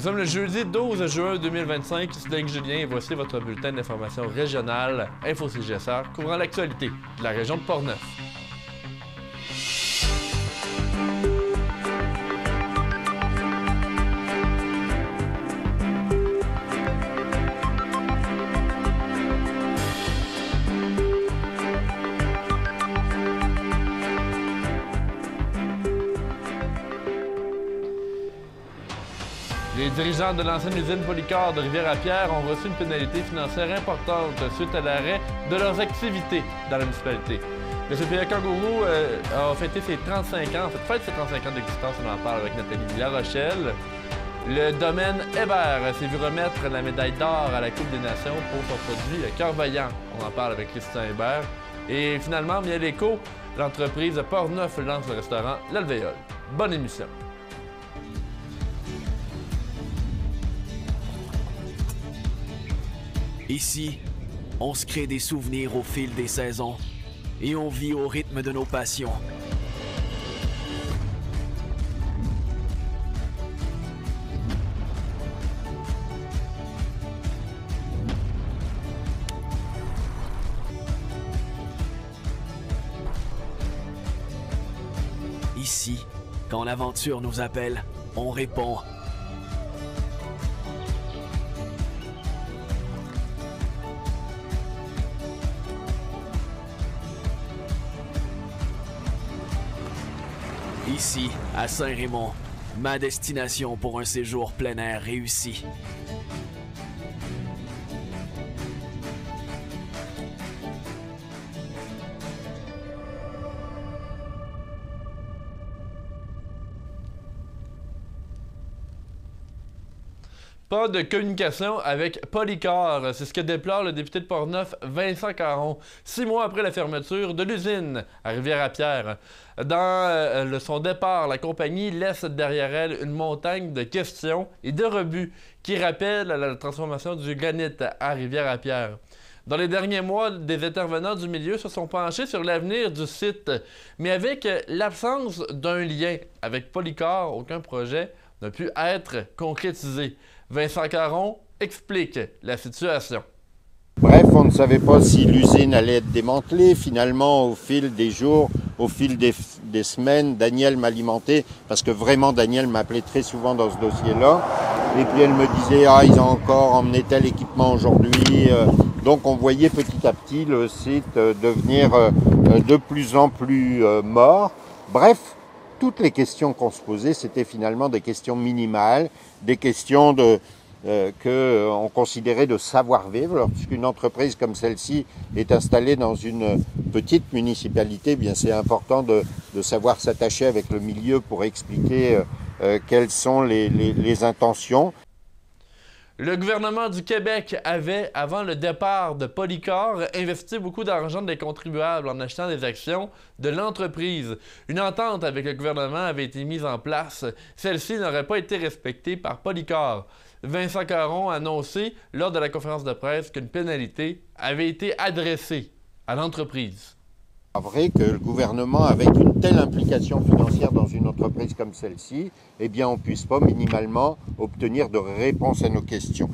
Nous sommes le jeudi 12 juin 2025, ici Danick Julien et voici votre bulletin d'information régionale Info-CGSR couvrant l'actualité de la région de Portneuf. Les dirigeants de l'ancienne usine Polycor de Rivière-à-Pierre ont reçu une pénalité financière importante suite à l'arrêt de leurs activités dans la municipalité. Le CPA Kangourou a fêté ses 35 ans, fête ses 35 ans d'existence, on en parle avec Nathalie Larochelle. Le domaine Hébert s'est vu remettre la médaille d'or à la Coupe des Nations pour son produit Cœur Vaillant, on en parle avec Christian Hébert. Et finalement, via l'écho, l'entreprise Portneuf lance le restaurant L'Alvéole. Bonne émission! Ici, on se crée des souvenirs au fil des saisons et on vit au rythme de nos passions. Ici, quand l'aventure nous appelle, on répond. Ici, à Saint-Raymond, ma destination pour un séjour plein air réussi. Pas de communication avec Polycor, c'est ce que déplore le député de Portneuf, Vincent Caron, 6 mois après la fermeture de l'usine à Rivière-à-Pierre. Dans son départ, la compagnie laisse derrière elle une montagne de questions et de rebuts qui rappellent la transformation du granit à Rivière-à-Pierre. Dans les derniers mois, des intervenants du milieu se sont penchés sur l'avenir du site, mais avec l'absence d'un lien avec Polycor, aucun projet n'a pu être concrétisé. Vincent Caron explique la situation. Bref, on ne savait pas si l'usine allait être démantelée. Finalement, au fil des jours, au fil des semaines, Danielle m'alimentait, parce que vraiment Danielle m'appelait très souvent dans ce dossier-là. Et puis elle me disait, ils ont encore emmené tel équipement aujourd'hui. Donc on voyait petit à petit le site devenir de plus en plus mort. Bref, toutes les questions qu'on se posait, c'était finalement des questions minimales, des questions qu'on considérait de savoir-vivre. Lorsqu'une entreprise comme celle-ci est installée dans une petite municipalité, bien c'est important de savoir s'attacher avec le milieu pour expliquer quelles sont les intentions. Le gouvernement du Québec avait, avant le départ de Polycor, investi beaucoup d'argent des contribuables en achetant des actions de l'entreprise. Une entente avec le gouvernement avait été mise en place. Celle-ci n'aurait pas été respectée par Polycor. Vincent Caron a annoncé lors de la conférence de presse qu'une pénalité avait été adressée à l'entreprise. C'est vrai que le gouvernement, avec une telle implication financière dans une entreprise comme celle-ci, eh bien on ne puisse pas minimalement obtenir de réponse à nos questions.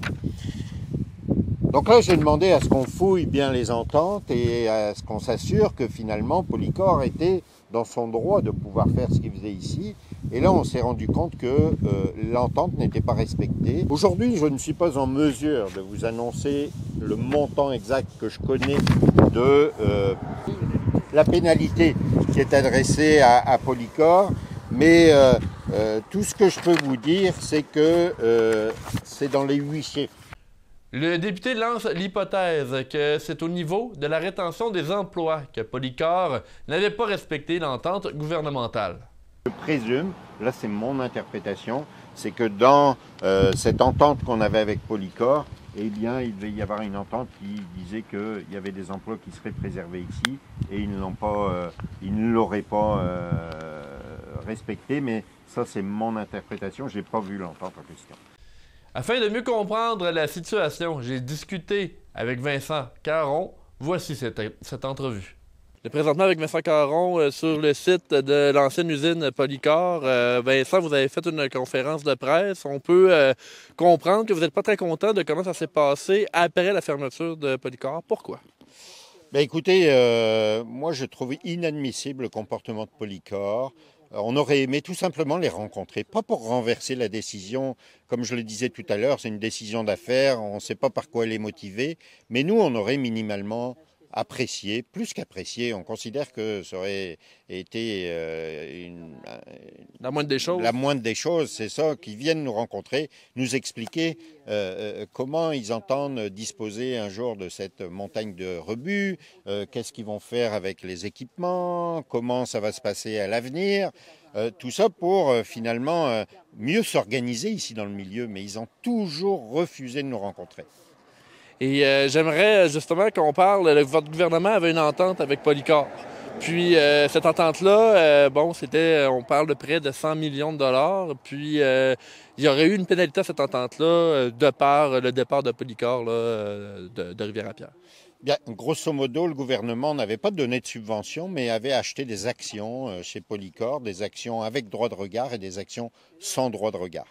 Donc là, j'ai demandé à ce qu'on fouille bien les ententes et à ce qu'on s'assure que finalement Polycor était dans son droit de pouvoir faire ce qu'il faisait ici. Et là, on s'est rendu compte que l'entente n'était pas respectée. Aujourd'hui, je ne suis pas en mesure de vous annoncer le montant exact que je connais de la pénalité qui est adressée à Polycor, mais tout ce que je peux vous dire, c'est que c'est dans les 8 chiffres. Le député lance l'hypothèse que c'est au niveau de la rétention des emplois que Polycor n'avait pas respecté l'entente gouvernementale. Je présume, là c'est mon interprétation, c'est que dans cette entente qu'on avait avec Polycor, eh bien, il devait y avoir une entente qui disait qu'il y avait des emplois qui seraient préservés ici et ils ne l'auraient pas respecté, mais ça c'est mon interprétation, je n'ai pas vu l'entente en question. Afin de mieux comprendre la situation, j'ai discuté avec Vincent Caron. Voici cette entrevue. Présentement avec Vincent Caron sur le site de l'ancienne usine Polycor. Vincent, vous avez fait une conférence de presse. On peut comprendre que vous n'êtes pas très content de comment ça s'est passé après la fermeture de Polycor. Pourquoi? Ben écoutez, moi je trouve inadmissible le comportement de Polycor. On aurait aimé tout simplement les rencontrer, pas pour renverser la décision, comme je le disais tout à l'heure, c'est une décision d'affaires, on ne sait pas par quoi elle est motivée, mais nous on aurait minimalement apprécié, plus qu'apprécié, on considère que ça aurait été la moindre des choses. La moindre des choses, c'est ça, qu'ils viennent nous rencontrer, nous expliquer comment ils entendent disposer un jour de cette montagne de rebut, qu'est-ce qu'ils vont faire avec les équipements, comment ça va se passer à l'avenir. Tout ça pour finalement mieux s'organiser ici dans le milieu, mais ils ont toujours refusé de nous rencontrer. Et j'aimerais justement qu'on parle, votre gouvernement avait une entente avec Polycor. Puis cette entente-là, on parle de près de 100 millions de dollars. Puis il y aurait eu une pénalité à cette entente-là de par le départ de Polycor de Rivière-à-Pierre. Bien, grosso modo, le gouvernement n'avait pas donné de subvention, mais avait acheté des actions chez Polycor, des actions avec droit de regard et des actions sans droit de regard.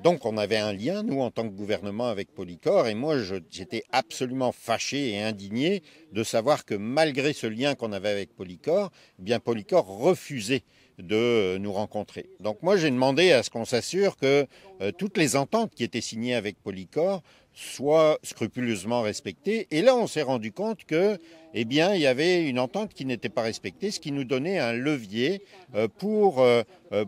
Donc on avait un lien, nous, en tant que gouvernement, avec Polycor, et moi j'étais absolument fâché et indigné de savoir que malgré ce lien qu'on avait avec Polycor, eh bien Polycor refusait de nous rencontrer. Donc moi j'ai demandé à ce qu'on s'assure que toutes les ententes qui étaient signées avec Polycor soient scrupuleusement respectées. Et là on s'est rendu compte que, eh bien, il y avait une entente qui n'était pas respectée, ce qui nous donnait un levier pour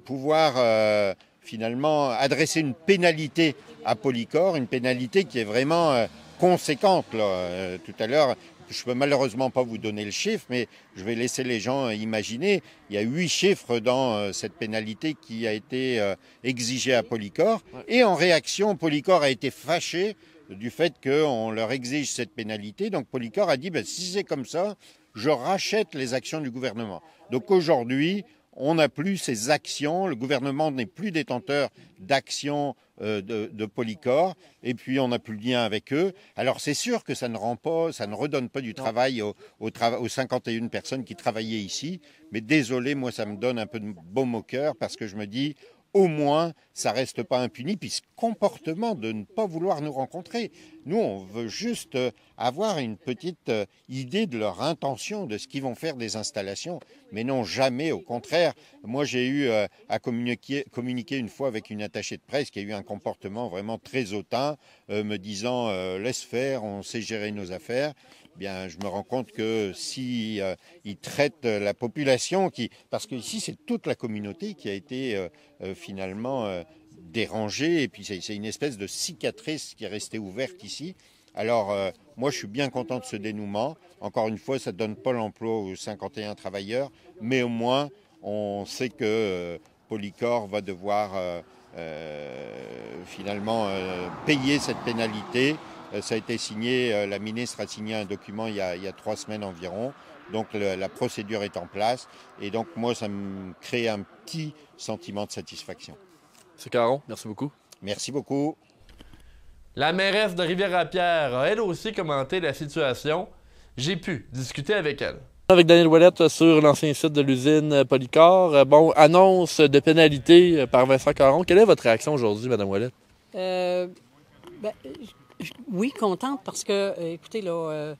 pouvoir finalement adresser une pénalité à Polycor, une pénalité qui est vraiment conséquente. Tout à l'heure, je ne peux malheureusement pas vous donner le chiffre, mais je vais laisser les gens imaginer. Il y a 8 chiffres dans cette pénalité qui a été exigée à Polycor. Et en réaction, Polycor a été fâché du fait qu'on leur exige cette pénalité. Donc Polycor a dit, si c'est comme ça, je rachète les actions du gouvernement. Donc aujourd'hui, on n'a plus ces actions, le gouvernement n'est plus détenteur d'actions de Polycor, et puis on n'a plus le lien avec eux. Alors c'est sûr que ça ne redonne pas du travail aux 51 personnes qui travaillaient ici, mais désolé, moi ça me donne un peu de baume au cœur, parce que je me dis, au moins, ça ne reste pas impuni, puis ce comportement de ne pas vouloir nous rencontrer. Nous, on veut juste avoir une petite idée de leur intention, de ce qu'ils vont faire des installations, mais non jamais, au contraire. Moi, j'ai eu à communiquer une fois avec une attachée de presse qui a eu un comportement vraiment très hautain, me disant « laisse faire, on sait gérer nos affaires ». Bien, je me rends compte que si ils traitent la population, parce que ici c'est toute la communauté qui a été finalement dérangée, et puis c'est une espèce de cicatrice qui est restée ouverte ici. Alors moi je suis bien content de ce dénouement. Encore une fois, ça ne donne pas l'emploi aux 51 travailleurs, mais au moins on sait que Polycor va devoir finalement payer cette pénalité. Ça a été signé, la ministre a signé un document il y a 3 semaines environ, donc la procédure est en place, et donc moi ça me crée un petit sentiment de satisfaction. M. Caron, merci beaucoup. Merci beaucoup. La mairesse de Rivière-à-Pierre a elle aussi commenté la situation. J'ai pu discuter avec elle. Avec Daniel Ouellette sur l'ancien site de l'usine Polycor. Annonce de pénalité par Vincent Caron. Quelle est votre réaction aujourd'hui, Mme Ouellette? Oui, contente parce que, écoutez, là,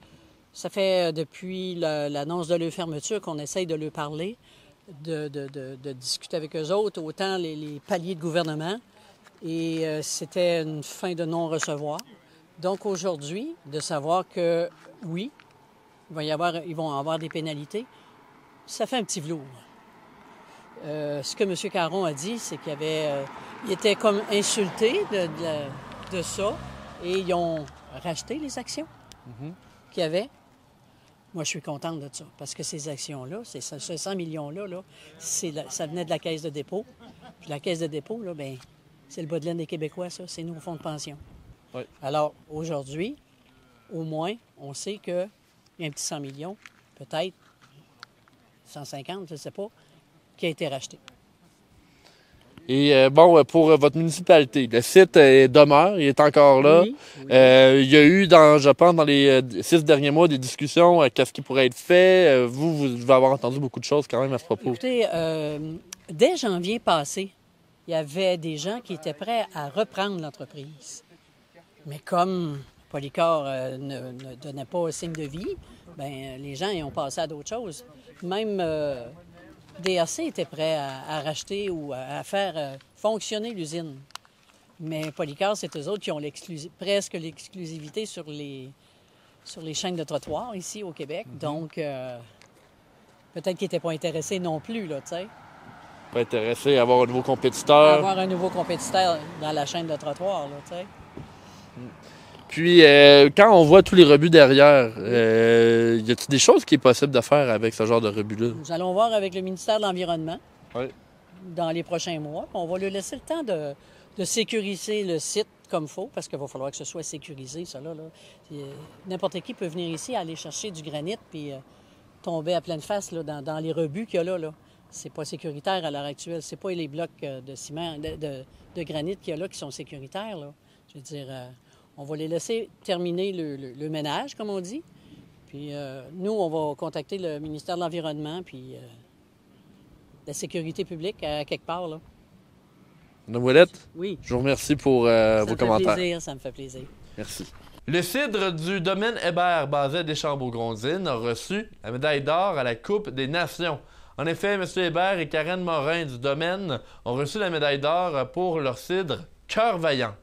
ça fait depuis l'annonce de leur fermeture qu'on essaye de leur parler, de discuter avec eux autres, autant les paliers de gouvernement. Et c'était une fin de non-recevoir. Donc aujourd'hui, de savoir que, ils vont avoir des pénalités, ça fait un petit velours. Ce que M. Caron a dit, c'est il était comme insulté de ça. Et ils ont racheté les actions qu'il y avait. Moi, je suis contente de ça, parce que ces actions-là, ces 100 millions-là, ça venait de la Caisse de dépôt. Puis la Caisse de dépôt, là, c'est le bas de laine des Québécois, ça. C'est nos fonds de pension. Oui. Alors, aujourd'hui, au moins, on sait qu'il y a un petit 100 millions, peut-être 150, je ne sais pas, qui a été racheté. Et bon, pour votre municipalité, le site demeure, il est encore là. Oui, oui. Il y a eu, je pense, dans les 6 derniers mois, des discussions, qu'est-ce qui pourrait être fait. Vous devez avoir entendu beaucoup de choses quand même à ce propos. Écoutez, dès janvier passé, il y avait des gens qui étaient prêts à reprendre l'entreprise. Mais comme Polycor ne donnait pas signe de vie, bien, les gens y ont passé à d'autres choses. Même DRC était prêt à racheter ou à faire fonctionner l'usine. Mais Polycor, c'est eux autres qui ont presque l'exclusivité sur les chaînes de trottoirs ici au Québec. Donc, peut-être qu'ils n'étaient pas intéressés non plus, là, tu sais. Pas intéressé à avoir un nouveau compétiteur. Avoir un nouveau compétiteur dans la chaîne de trottoir, là, tu sais. Puis, quand on voit tous les rebuts derrière, y a-t-il des choses qui est possible de faire avec ce genre de rebut-là? Nous allons voir avec le ministère de l'Environnement Oui. dans les prochains mois. On va lui laisser le temps de sécuriser le site comme il faut, parce qu'il va falloir que ce soit sécurisé, ça là. N'importe qui peut venir ici, aller chercher du granit, puis tomber à pleine face là, dans les rebuts qu'il y a là. C'est pas sécuritaire à l'heure actuelle. C'est pas les blocs de ciment, de granit qu'il y a là qui sont sécuritaires, là. Je veux dire, on va les laisser terminer le ménage, comme on dit. Puis nous, on va contacter le ministère de l'Environnement, puis la sécurité publique à quelque part, là. Madame Ouellette, Oui. je vous remercie pour vos commentaires. Ça me fait plaisir. Merci. Le cidre du domaine Hébert, basé à Deschambault-Grondines, a reçu la médaille d'or à la Coupe des Nations. En effet, M. Hébert et Karen Morin du domaine ont reçu la médaille d'or pour leur cidre Cœur Vaillant.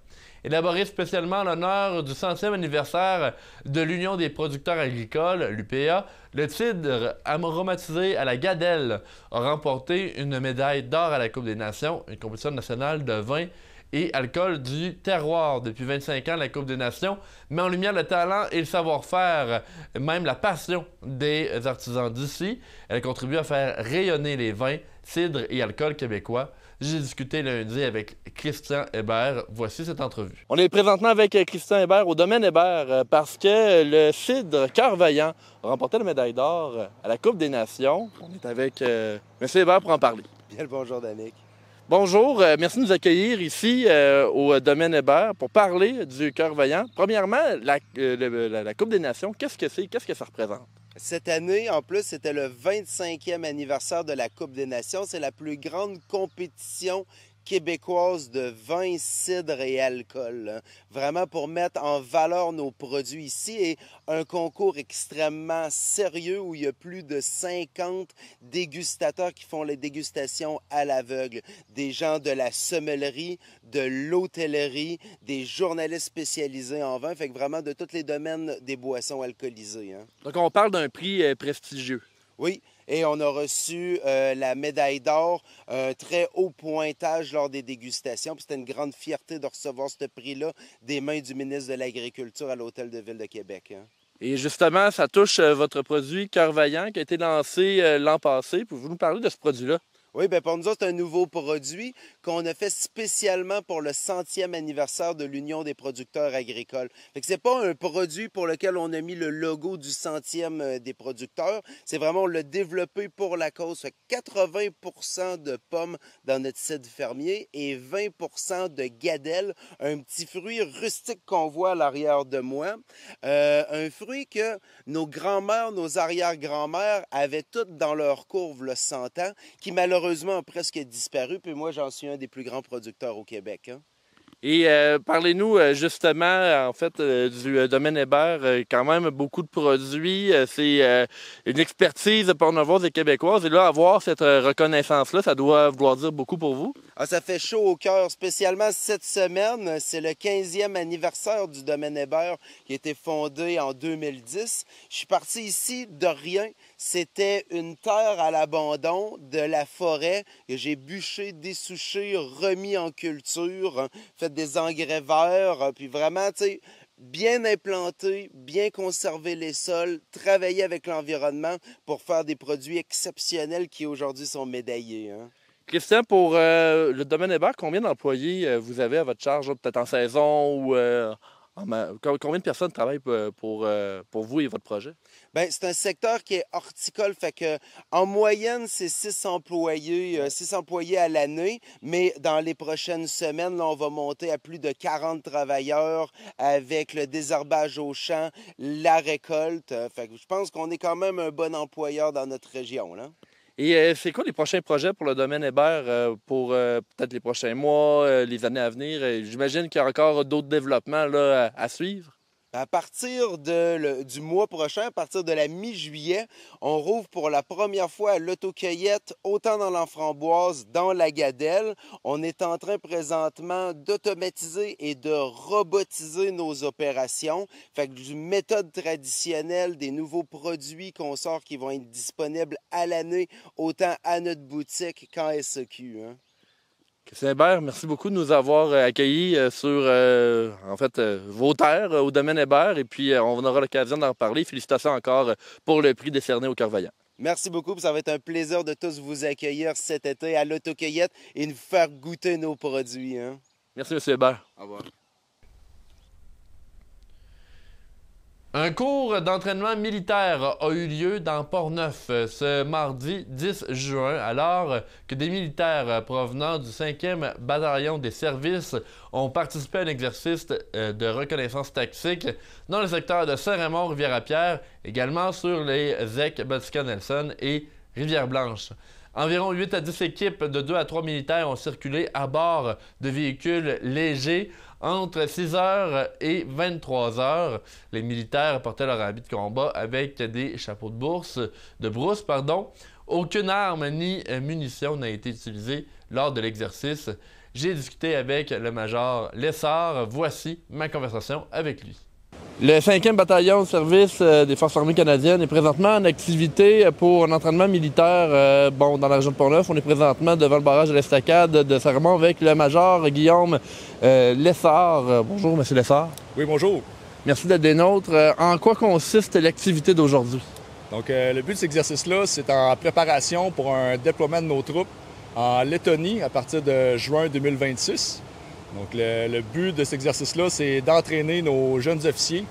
Élaboré spécialement en l'honneur du 100e anniversaire de l'Union des producteurs agricoles, l'UPA, le cidre aromatisé à la gadelle a remporté une médaille d'or à la Coupe des Nations, une compétition nationale de vin et alcool du terroir. Depuis 25 ans, la Coupe des Nations met en lumière le talent et le savoir-faire, même la passion des artisans d'ici. Elle contribue à faire rayonner les vins, cidres et alcools québécois. J'ai discuté lundi avec Christian Hébert. Voici cette entrevue. On est présentement avec Christian Hébert au domaine Hébert parce que le cidre Cœur Vaillant a remporté la médaille d'or à la Coupe des Nations. On est avec M. Hébert pour en parler. Bien le bonjour, Danick. Bonjour, merci de nous accueillir ici au domaine Hébert pour parler du Cœur Vaillant. Premièrement, la Coupe des Nations, qu'est-ce que c'est? Qu'est-ce que ça représente? Cette année, en plus, c'était le 25e anniversaire de la Coupe des Nations. C'est la plus grande compétition québécoise de vin, cidre et alcool. Vraiment pour mettre en valeur nos produits ici et un concours extrêmement sérieux où il y a plus de 50 dégustateurs qui font les dégustations à l'aveugle. Des gens de la sommellerie, de l'hôtellerie, des journalistes spécialisés en vin, fait que vraiment de tous les domaines des boissons alcoolisées. Hein. Donc on parle d'un prix prestigieux. Oui, et on a reçu la médaille d'or, un très haut pointage lors des dégustations. Puis c'était une grande fierté de recevoir ce prix-là des mains du ministre de l'Agriculture à l'Hôtel de Ville de Québec. Hein. Et justement, ça touche votre produit Cœur Vaillant qui a été lancé l'an passé. Pouvez-vous nous parler de ce produit-là? Oui, bien pour nous autres, c'est un nouveau produit qu'on a fait spécialement pour le 100e anniversaire de l'Union des producteurs agricoles. Fait que c'est pas un produit pour lequel on a mis le logo du 100e des producteurs. C'est vraiment, on l'a développé pour la cause. Fait que 80% de pommes dans notre site fermier et 20% de gadelle, un petit fruit rustique qu'on voit à l'arrière de moi. Un fruit que nos grands-mères, nos arrière-grands-mères avaient toutes dans leur courve le 100 ans, qui malheureusement a presque disparu, puis moi, j'en suis un des plus grands producteurs au Québec. Hein. Et parlez-nous justement, en fait, du domaine Hébert. Quand même, beaucoup de produits. C'est une expertise pornevoise et québécoise. Et là, avoir cette reconnaissance-là, ça doit vouloir dire beaucoup pour vous? Ah, ça fait chaud au cœur, spécialement cette semaine. C'est le 15e anniversaire du domaine Hébert qui a été fondé en 2010. Je suis parti ici de rien. C'était une terre à l'abandon de la forêt que j'ai bûché, dessouché, remis en culture, fait des engrais verts, puis vraiment, tu sais, bien implanter, bien conserver les sols, travailler avec l'environnement pour faire des produits exceptionnels qui aujourd'hui sont médaillés. Hein. Christian, pour le domaine Hébert, combien d'employés vous avez à votre charge, peut-être en saison ou Combien de personnes travaillent pour vous et votre projet? Bien, c'est un secteur qui est horticole, fait que en moyenne, c'est 6 employés à l'année, mais dans les prochaines semaines, là, on va monter à plus de 40 travailleurs avec le désherbage au champ, la récolte. Fait que je pense qu'on est quand même un bon employeur dans notre région, là. Et c'est quoi les prochains projets pour le domaine Hébert pour peut-être les prochains mois, les années à venir? J'imagine qu'il y a encore d'autres développements là, à suivre. À partir du mois prochain, à partir de la mi-juillet, on rouvre pour la première fois l'autocueillette, autant dans l'Enframboise, dans la Gadelle. On est en train présentement d'automatiser et de robotiser nos opérations. Fait que d'une méthode traditionnelle, des nouveaux produits qu'on sort qui vont être disponibles à l'année, autant à notre boutique qu'en SEQ. Hein. Christian Hébert, merci beaucoup de nous avoir accueillis sur vos terres au domaine Hébert. Et puis, on aura l'occasion d'en parler. Félicitations encore pour le prix décerné au Cœur Vaillant. Merci beaucoup. Ça va être un plaisir de tous vous accueillir cet été à l'autocueillette et nous faire goûter nos produits. Hein? Merci, M. Hébert. Au revoir. Un cours d'entraînement militaire a eu lieu dans Portneuf ce mardi 10 juin, alors que des militaires provenant du 5e bataillon des services ont participé à un exercice de reconnaissance tactique dans le secteur de Saint-Raymond, Rivière-à-Pierre, également sur les ZEC Batica-Nelson et Rivière-Blanche. Environ 8 à 10 équipes de 2 à 3 militaires ont circulé à bord de véhicules légers entre 6 h et 23 h. Les militaires portaient leur habit de combat avec des chapeaux de brousse. Aucune arme ni munition n'a été utilisée lors de l'exercice. J'ai discuté avec le major Lessard. Voici ma conversation avec lui. Le 5e bataillon de service des Forces armées canadiennes est présentement en activité pour un entraînement militaire dans la région de Portneuf. On est présentement devant le barrage de l'Estacade de Saint-Raymond avec le major Guillaume Lessard. Bonjour, M. Lessard. Oui, bonjour. Merci d'être des nôtres. En quoi consiste l'activité d'aujourd'hui? Donc, le but de cet exercice-là, c'est en préparation pour un déploiement de nos troupes en Lettonie à partir de juin 2026. Donc, le but de cet exercice-là, c'est d'entraîner nos jeunes officiers,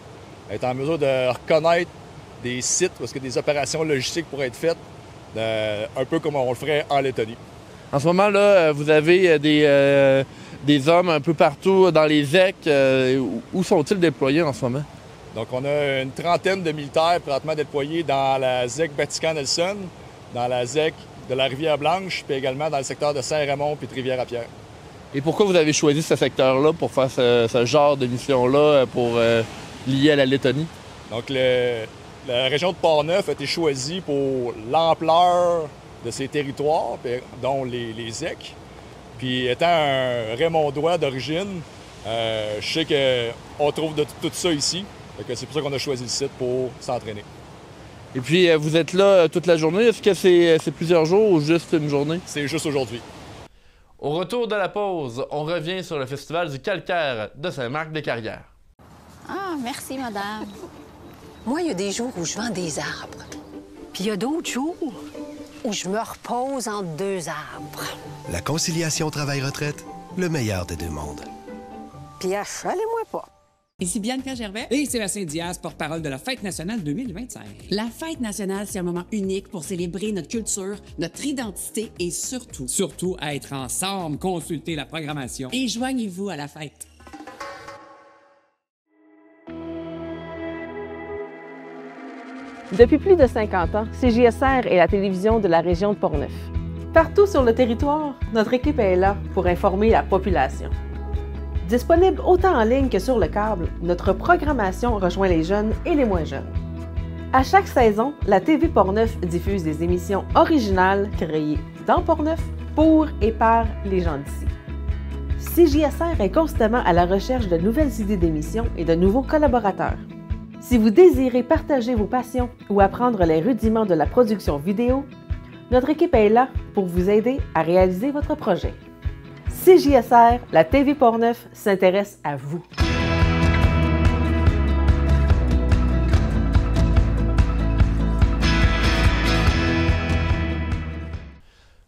être en mesure de reconnaître des sites où il y a des opérations logistiques pour être faites, un peu comme on le ferait en Lettonie. En ce moment-là, vous avez des hommes un peu partout dans les ZEC. Où sont-ils déployés en ce moment? Donc, on a une trentaine de militaires présentement déployés dans la ZEC Batica-Nelson, dans la ZEC de la Rivière-Blanche, puis également dans le secteur de Saint-Raymond puis de Rivière-à-Pierre. Et pourquoi vous avez choisi ce secteur-là pour faire ce genre de mission-là pour lier à la Lettonie? Donc, la région de Portneuf a été choisie pour l'ampleur de ses territoires, dont les ZEC. Puis, étant un Raymondois d'origine, je sais qu'on trouve de tout ça ici. C'est pour ça qu'on a choisi le site pour s'entraîner. Et puis, vous êtes là toute la journée. Est-ce que c'est plusieurs jours ou juste une journée? C'est juste aujourd'hui. Au retour de la pause, on revient sur le festival du calcaire de Saint-Marc-des-Carrières. Ah, merci, madame. Moi, il y a des jours où je vends des arbres. Puis il y a d'autres jours où je me repose entre deux arbres. La conciliation travail-retraite, le meilleur des deux mondes. Puis achalez-moi pas. Ici Bianca Gervais et Sébastien Diaz, porte-parole de la Fête nationale 2025. La Fête nationale, c'est un moment unique pour célébrer notre culture, notre identité et surtout à être ensemble, consulter la programmation. Et joignez-vous à la fête. Depuis plus de 50 ans, CJSR est la télévision de la région de Portneuf. Partout sur le territoire, notre équipe est là pour informer la population. Disponible autant en ligne que sur le câble, notre programmation rejoint les jeunes et les moins jeunes. À chaque saison, la TV Portneuf diffuse des émissions originales créées dans Portneuf pour et par les gens d'ici. CJSR est constamment à la recherche de nouvelles idées d'émissions et de nouveaux collaborateurs. Si vous désirez partager vos passions ou apprendre les rudiments de la production vidéo, notre équipe est là pour vous aider à réaliser votre projet. CJSR, la TV Portneuf s'intéresse à vous.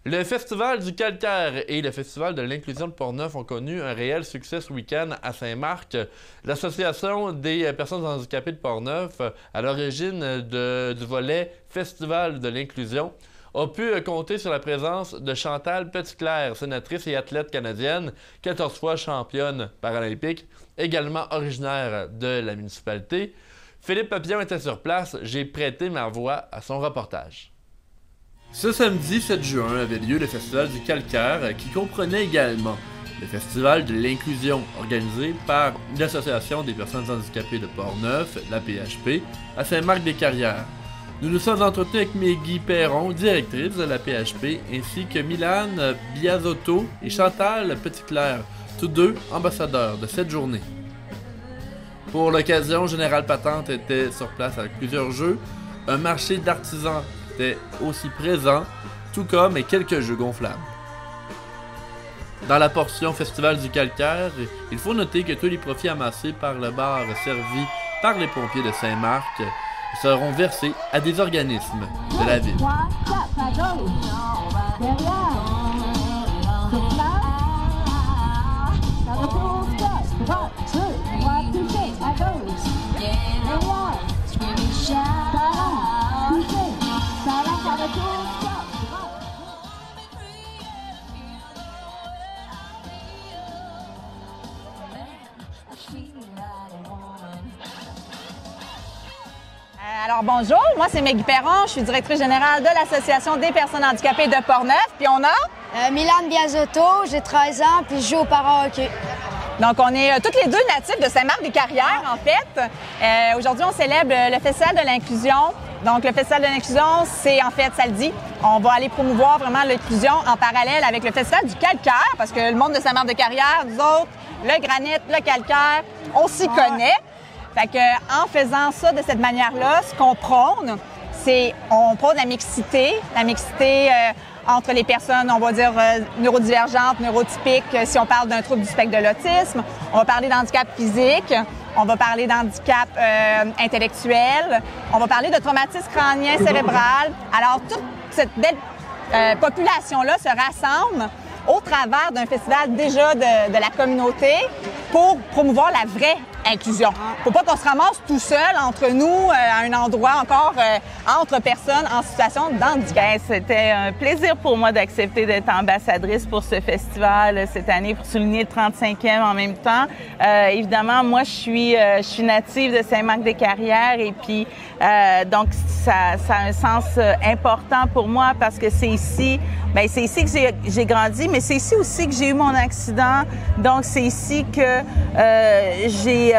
Le Festival du calcaire et le Festival de l'inclusion de Portneuf ont connu un réel succès ce week-end à Saint-Marc. L'Association des personnes handicapées de Portneuf, à l'origine du volet Festival de l'inclusion, a pu compter sur la présence de Chantal Petitclerc, sénatrice et athlète canadienne, 14 fois championne paralympique, également originaire de la municipalité. Philippe Papillon était sur place, j'ai prêté ma voix à son reportage. Ce samedi 7 juin avait lieu le Festival du calcaire qui comprenait également le Festival de l'inclusion organisé par l'Association des personnes handicapées de Portneuf, la PHP, à Saint-Marc-des-Carrières. Nous nous sommes entretenus avec Maggie Perron, directrice de la PHP, ainsi que Milan Biasotto et Chantal Petitclerc, tous deux ambassadeurs de cette journée. Pour l'occasion, Général Patente était sur place avec plusieurs jeux, un marché d'artisans était aussi présent, tout comme quelques jeux gonflables. Dans la portion Festival du calcaire, il faut noter que tous les profits amassés par le bar servi par les pompiers de Saint-Marc seront versés à des organismes de la ville. Alors bonjour, moi c'est Maggie Perron, je suis directrice générale de l'Association des personnes handicapées de Portneuf. Puis on a... Milan Biasotto, j'ai 13 ans, puis je joue au para-hockey. Donc on est toutes les deux natifs de Saint-Marc-des-Carrières en fait. Aujourd'hui on célèbre le Festival de l'inclusion. Donc le Festival de l'inclusion, c'est en fait, ça le dit, on va aller promouvoir vraiment l'inclusion en parallèle avec le Festival du calcaire, parce que le monde de Saint-Marc-des-Carrières, nous autres, le granit, le calcaire, on s'y connaît. Fait que, en faisant ça de cette manière-là, ce qu'on prône, c'est on prône la mixité entre les personnes, on va dire, neurodivergentes, neurotypiques, si on parle d'un trouble du spectre de l'autisme. On va parler d'handicap physique, on va parler d'handicap intellectuel, on va parler de traumatisme crânien cérébral. Alors, toute cette belle population-là se rassemble au travers d'un festival déjà de la communauté pour promouvoir la vraie inclusion. Faut pas qu'on se ramasse tout seul entre nous à un endroit encore entre personnes en situation d'handicap. C'était un plaisir pour moi d'accepter d'être ambassadrice pour ce festival cette année pour souligner le 35e en même temps. Évidemment, moi je suis native de Saint-Marc-des-Carrières et puis donc ça a un sens important pour moi parce que c'est ici que j'ai grandi, mais c'est ici aussi que j'ai eu mon accident. Donc c'est ici que j'ai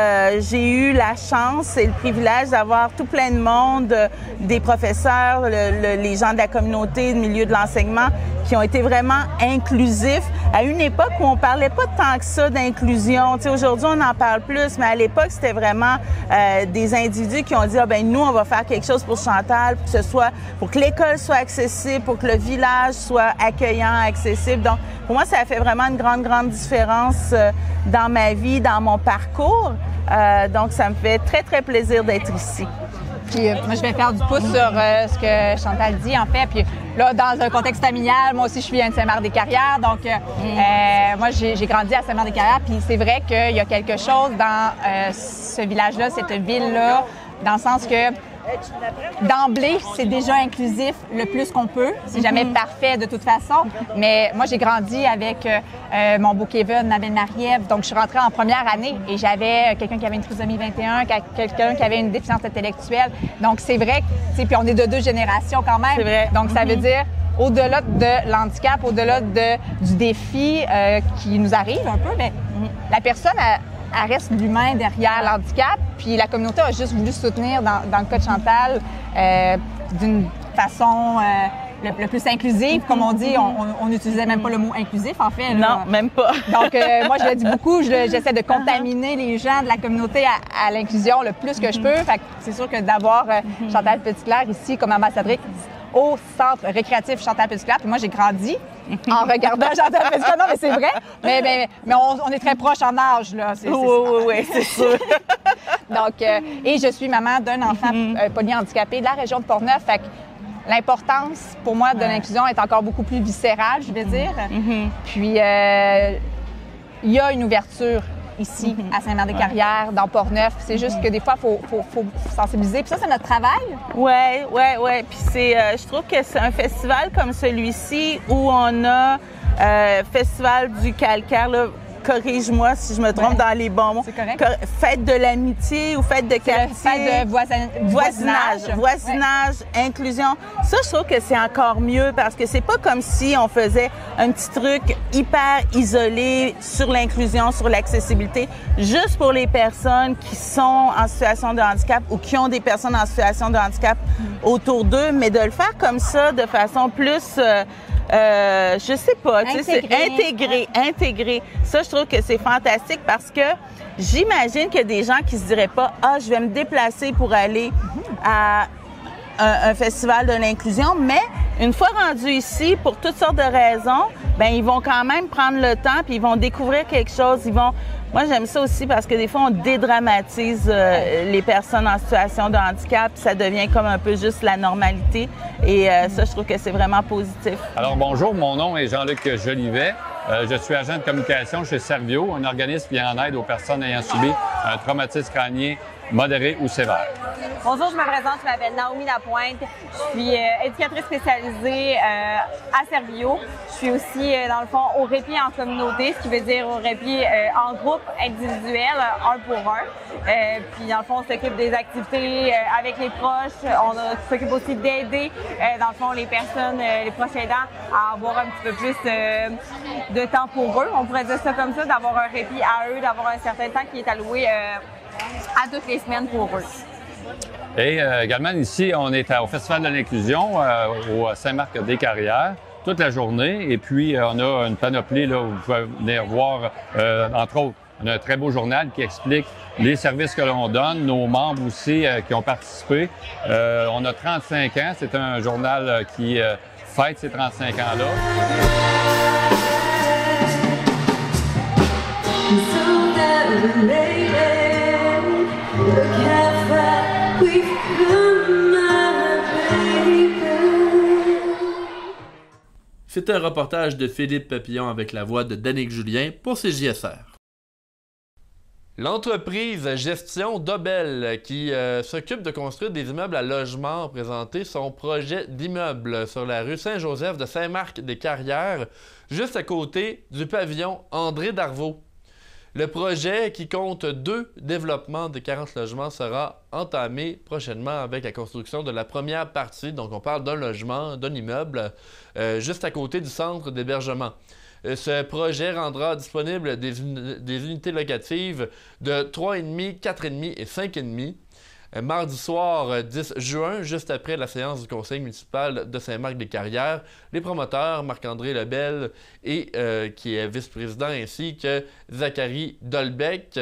eu la chance et le privilège d'avoir tout plein de monde, des professeurs, les gens de la communauté, du milieu de l'enseignement, qui ont été vraiment inclusifs à une époque où on parlait pas tant que ça d'inclusion. Tu sais, aujourd'hui, on en parle plus, mais à l'époque, c'était vraiment des individus qui ont dit, nous, on va faire quelque chose pour Chantal, pour que l'école soit accessible, pour que le village soit accueillant, accessible. Donc, pour moi, ça a fait vraiment une grande, grande différence dans ma vie, dans mon parcours. Donc, ça me fait très, très plaisir d'être ici. Puis moi, je vais faire du pouce sur ce que Chantal dit, en fait. Puis là, dans un contexte familial, moi aussi, je suis de Saint-Marc-des-Carrières. Donc, moi, j'ai grandi à Saint-Marc-des-Carrières. Puis c'est vrai qu'il y a quelque chose dans ce village-là, cette ville-là, dans le sens que d'emblée, c'est déjà inclusif le plus qu'on peut. C'est jamais parfait de toute façon. Mais moi, j'ai grandi avec mon beau Kevin, ma belle Marie-Ève. Donc, je suis rentrée en première année et j'avais quelqu'un qui avait une trisomie 21, quelqu'un qui avait une déficience intellectuelle. Donc, c'est vrai que, puis on est de deux générations quand même. C'est vrai. Donc, ça veut dire, au-delà de l'handicap, au-delà du défi qui nous arrive un peu, mais la personne elle reste l'humain derrière l'handicap, puis la communauté a juste voulu soutenir, dans le cas de Chantal, d'une façon le plus inclusive. Comme on dit, on n'utilisait même pas le mot inclusif, en fait. Non, même pas. Donc, moi, je le dis beaucoup, j'essaie de contaminer les gens de la communauté à l'inclusion le plus que je peux. Fait que c'est sûr que d'avoir Chantal Petitclerc ici comme ambassadrice au centre récréatif Chantal Petitclerc, puis moi, j'ai grandi en regardant Chantal Petitclerc. Non, mais c'est vrai. Mais on est très proches en âge, là. Oui, c'est sûr. Donc, et je suis maman d'un enfant polyhandicapé de la région de Portneuf. Fait que l'importance, pour moi, de l'inclusion est encore beaucoup plus viscérale, je vais dire. Puis, il y a une ouverture ici, à Saint-Marc-des-Carrières, dans Portneuf. C'est juste que des fois, il faut sensibiliser. Puis ça, c'est notre travail. Oui. Puis je trouve que c'est un festival comme celui-ci où on a Festival du calcaire, là, corrige-moi si je me trompe dans les bons mots. C'est correct. Fête de l'amitié ou fête de quartier. Fête de voisinage, inclusion. Ça, je trouve que c'est encore mieux parce que c'est pas comme si on faisait un petit truc hyper isolé sur l'inclusion, sur l'accessibilité, juste pour les personnes qui sont en situation de handicap ou qui ont des personnes en situation de handicap autour d'eux, mais de le faire comme ça de façon plus... je sais pas, tu sais, c'est intégré. Ça, je trouve que c'est fantastique parce que j'imagine qu'il y a des gens qui se diraient pas « Ah, je vais me déplacer pour aller à un festival de l'inclusion », mais une fois rendus ici, pour toutes sortes de raisons, ben ils vont quand même prendre le temps puis ils vont découvrir quelque chose. Moi, j'aime ça aussi parce que des fois, on dédramatise les personnes en situation de handicap. Ça devient comme un peu juste la normalité. Et ça, je trouve que c'est vraiment positif. Alors, bonjour. Mon nom est Jean-Luc Jolivet. Je suis agent de communication chez Servio, un organisme qui vient en aide aux personnes ayant subi un traumatisme crânien modéré ou sévère. Bonjour, je me présente, je m'appelle Naomi Lapointe. Je suis éducatrice spécialisée à Servio. Je suis aussi, dans le fond, au répit en communauté, ce qui veut dire au répit en groupe individuel, un pour un. Puis, dans le fond, on s'occupe des activités avec les proches. On s'occupe aussi d'aider, dans le fond, les personnes, les proches aidants à avoir un petit peu plus de temps pour eux. On pourrait dire ça comme ça, d'avoir un répit à eux, d'avoir un certain temps qui est alloué à toutes les semaines pour eux. Et également, ici, on est au Festival de l'inclusion au Saint-Marc-des-Carrières toute la journée. Et puis, on a une panoplie là, où vous pouvez venir voir, entre autres, on a un très beau journal qui explique les services que l'on donne, nos membres aussi qui ont participé. On a 35 ans. C'est un journal qui fête ces 35 ans-là. C'est un reportage de Philippe Papillon avec la voix de Danick Julien pour CJSR. L'entreprise Gestion Dobel, qui s'occupe de construire des immeubles à logement, a présenté son projet d'immeuble sur la rue Saint-Joseph de Saint-Marc-des-Carrières, juste à côté du pavillon André Darvaux. Le projet, qui compte 2 développements de 40 logements, sera entamé prochainement avec la construction de la première partie. Donc, on parle d'un logement, d'un immeuble, juste à côté du centre d'hébergement. Ce projet rendra disponible des unités locatives de 3,5, 4,5 et 5,5. Mardi soir 10 juin, juste après la séance du conseil municipal de Saint-Marc-des-Carrières, les promoteurs Marc-André Lebel et qui est vice-président, ainsi que Zachary Dolbec,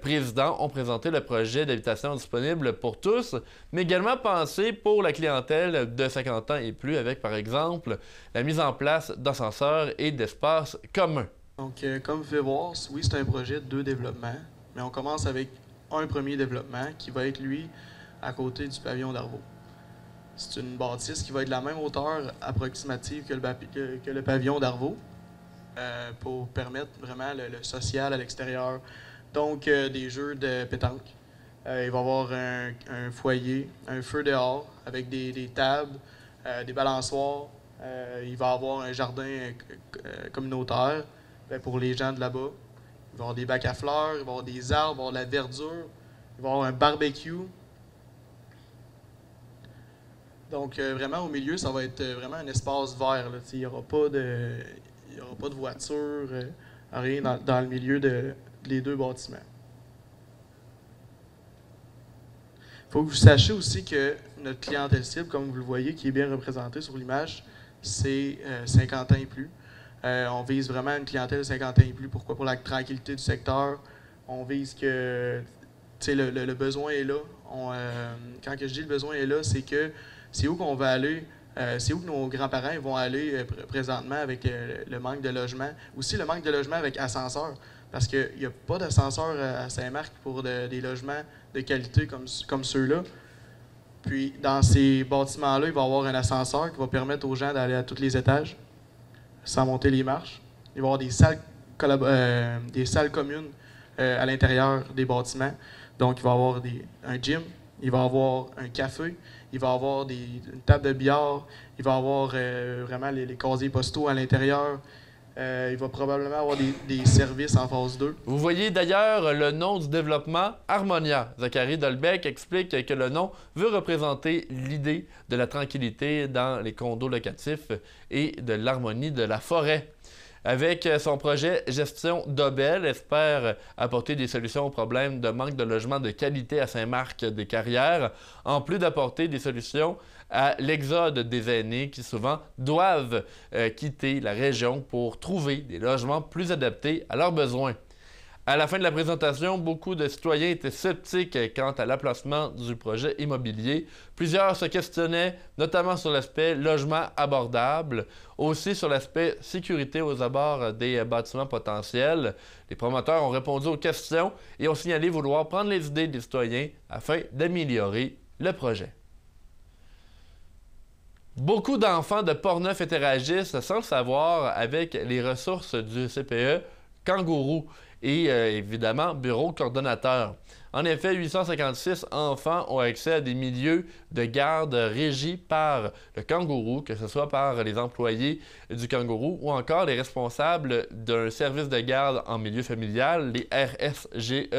président, ont présenté le projet d'habitation disponible pour tous, mais également pensé pour la clientèle de 50 ans et plus, avec par exemple la mise en place d'ascenseurs et d'espaces communs. Donc, comme vous pouvez voir, oui, c'est un projet de 2 développements, mais on commence avec un premier développement qui va être, lui, à côté du pavillon Darvaux. C'est une bâtisse qui va être de la même hauteur approximative que le pavillon Darvaux pour permettre vraiment le social à l'extérieur. Donc, des jeux de pétanque. Il va y avoir un foyer, un feu dehors avec des tables, des balançoires. Il va y avoir un jardin communautaire pour les gens de là-bas. Il va y avoir des bacs à fleurs, il va y avoir des arbres, il va y avoir de la verdure, il va y avoir un barbecue. Donc, vraiment, au milieu, ça va être vraiment un espace vert. Là. Il n'y aura pas de voiture, rien dans le milieu des 2 bâtiments. Il faut que vous sachiez aussi que notre clientèle cible, comme vous le voyez, qui est bien représentée sur l'image, c'est 50 ans et plus. On vise vraiment une clientèle de 50 ans et plus. Pourquoi? Pour la tranquillité du secteur. On vise que le besoin est là. Quand je dis le besoin est là, c'est que c'est où qu'on va aller, c'est où que nos grands-parents vont aller présentement avec le manque de logement. Aussi le manque de logement avec ascenseur. Parce qu'il n'y a pas d'ascenseur à Saint-Marc pour des logements de qualité comme ceux-là. Puis, dans ces bâtiments-là, il va y avoir un ascenseur qui va permettre aux gens d'aller à tous les étages sans monter les marches. Il va y avoir des salles communes à l'intérieur des bâtiments. Donc, il va y avoir un gym, il va y avoir un café, il va y avoir une table de billard, il va y avoir vraiment les casiers postaux à l'intérieur. Il va probablement avoir des services en phase 2. Vous voyez d'ailleurs le nom du développement, Harmonia. Zachary Dolbec explique que le nom veut représenter l'idée de la tranquillité dans les condos locatifs et de l'harmonie de la forêt. Avec son projet Gestion d'Aubel, espère apporter des solutions aux problèmes de manque de logement de qualité à Saint-Marc-des-Carrières, en plus d'apporter des solutions à l'exode des aînés qui souvent doivent quitter la région pour trouver des logements plus adaptés à leurs besoins. À la fin de la présentation, beaucoup de citoyens étaient sceptiques quant à l'emplacement du projet immobilier. Plusieurs se questionnaient, notamment sur l'aspect logement abordable, aussi sur l'aspect sécurité aux abords des bâtiments potentiels. Les promoteurs ont répondu aux questions et ont signalé vouloir prendre les idées des citoyens afin d'améliorer le projet. Beaucoup d'enfants de Portneuf interagissent sans le savoir avec les ressources du CPE Kangourou et évidemment bureau coordonnateur. En effet, 856 enfants ont accès à des milieux de garde régis par le Kangourou, que ce soit par les employés du Kangourou ou encore les responsables d'un service de garde en milieu familial, les RSGE.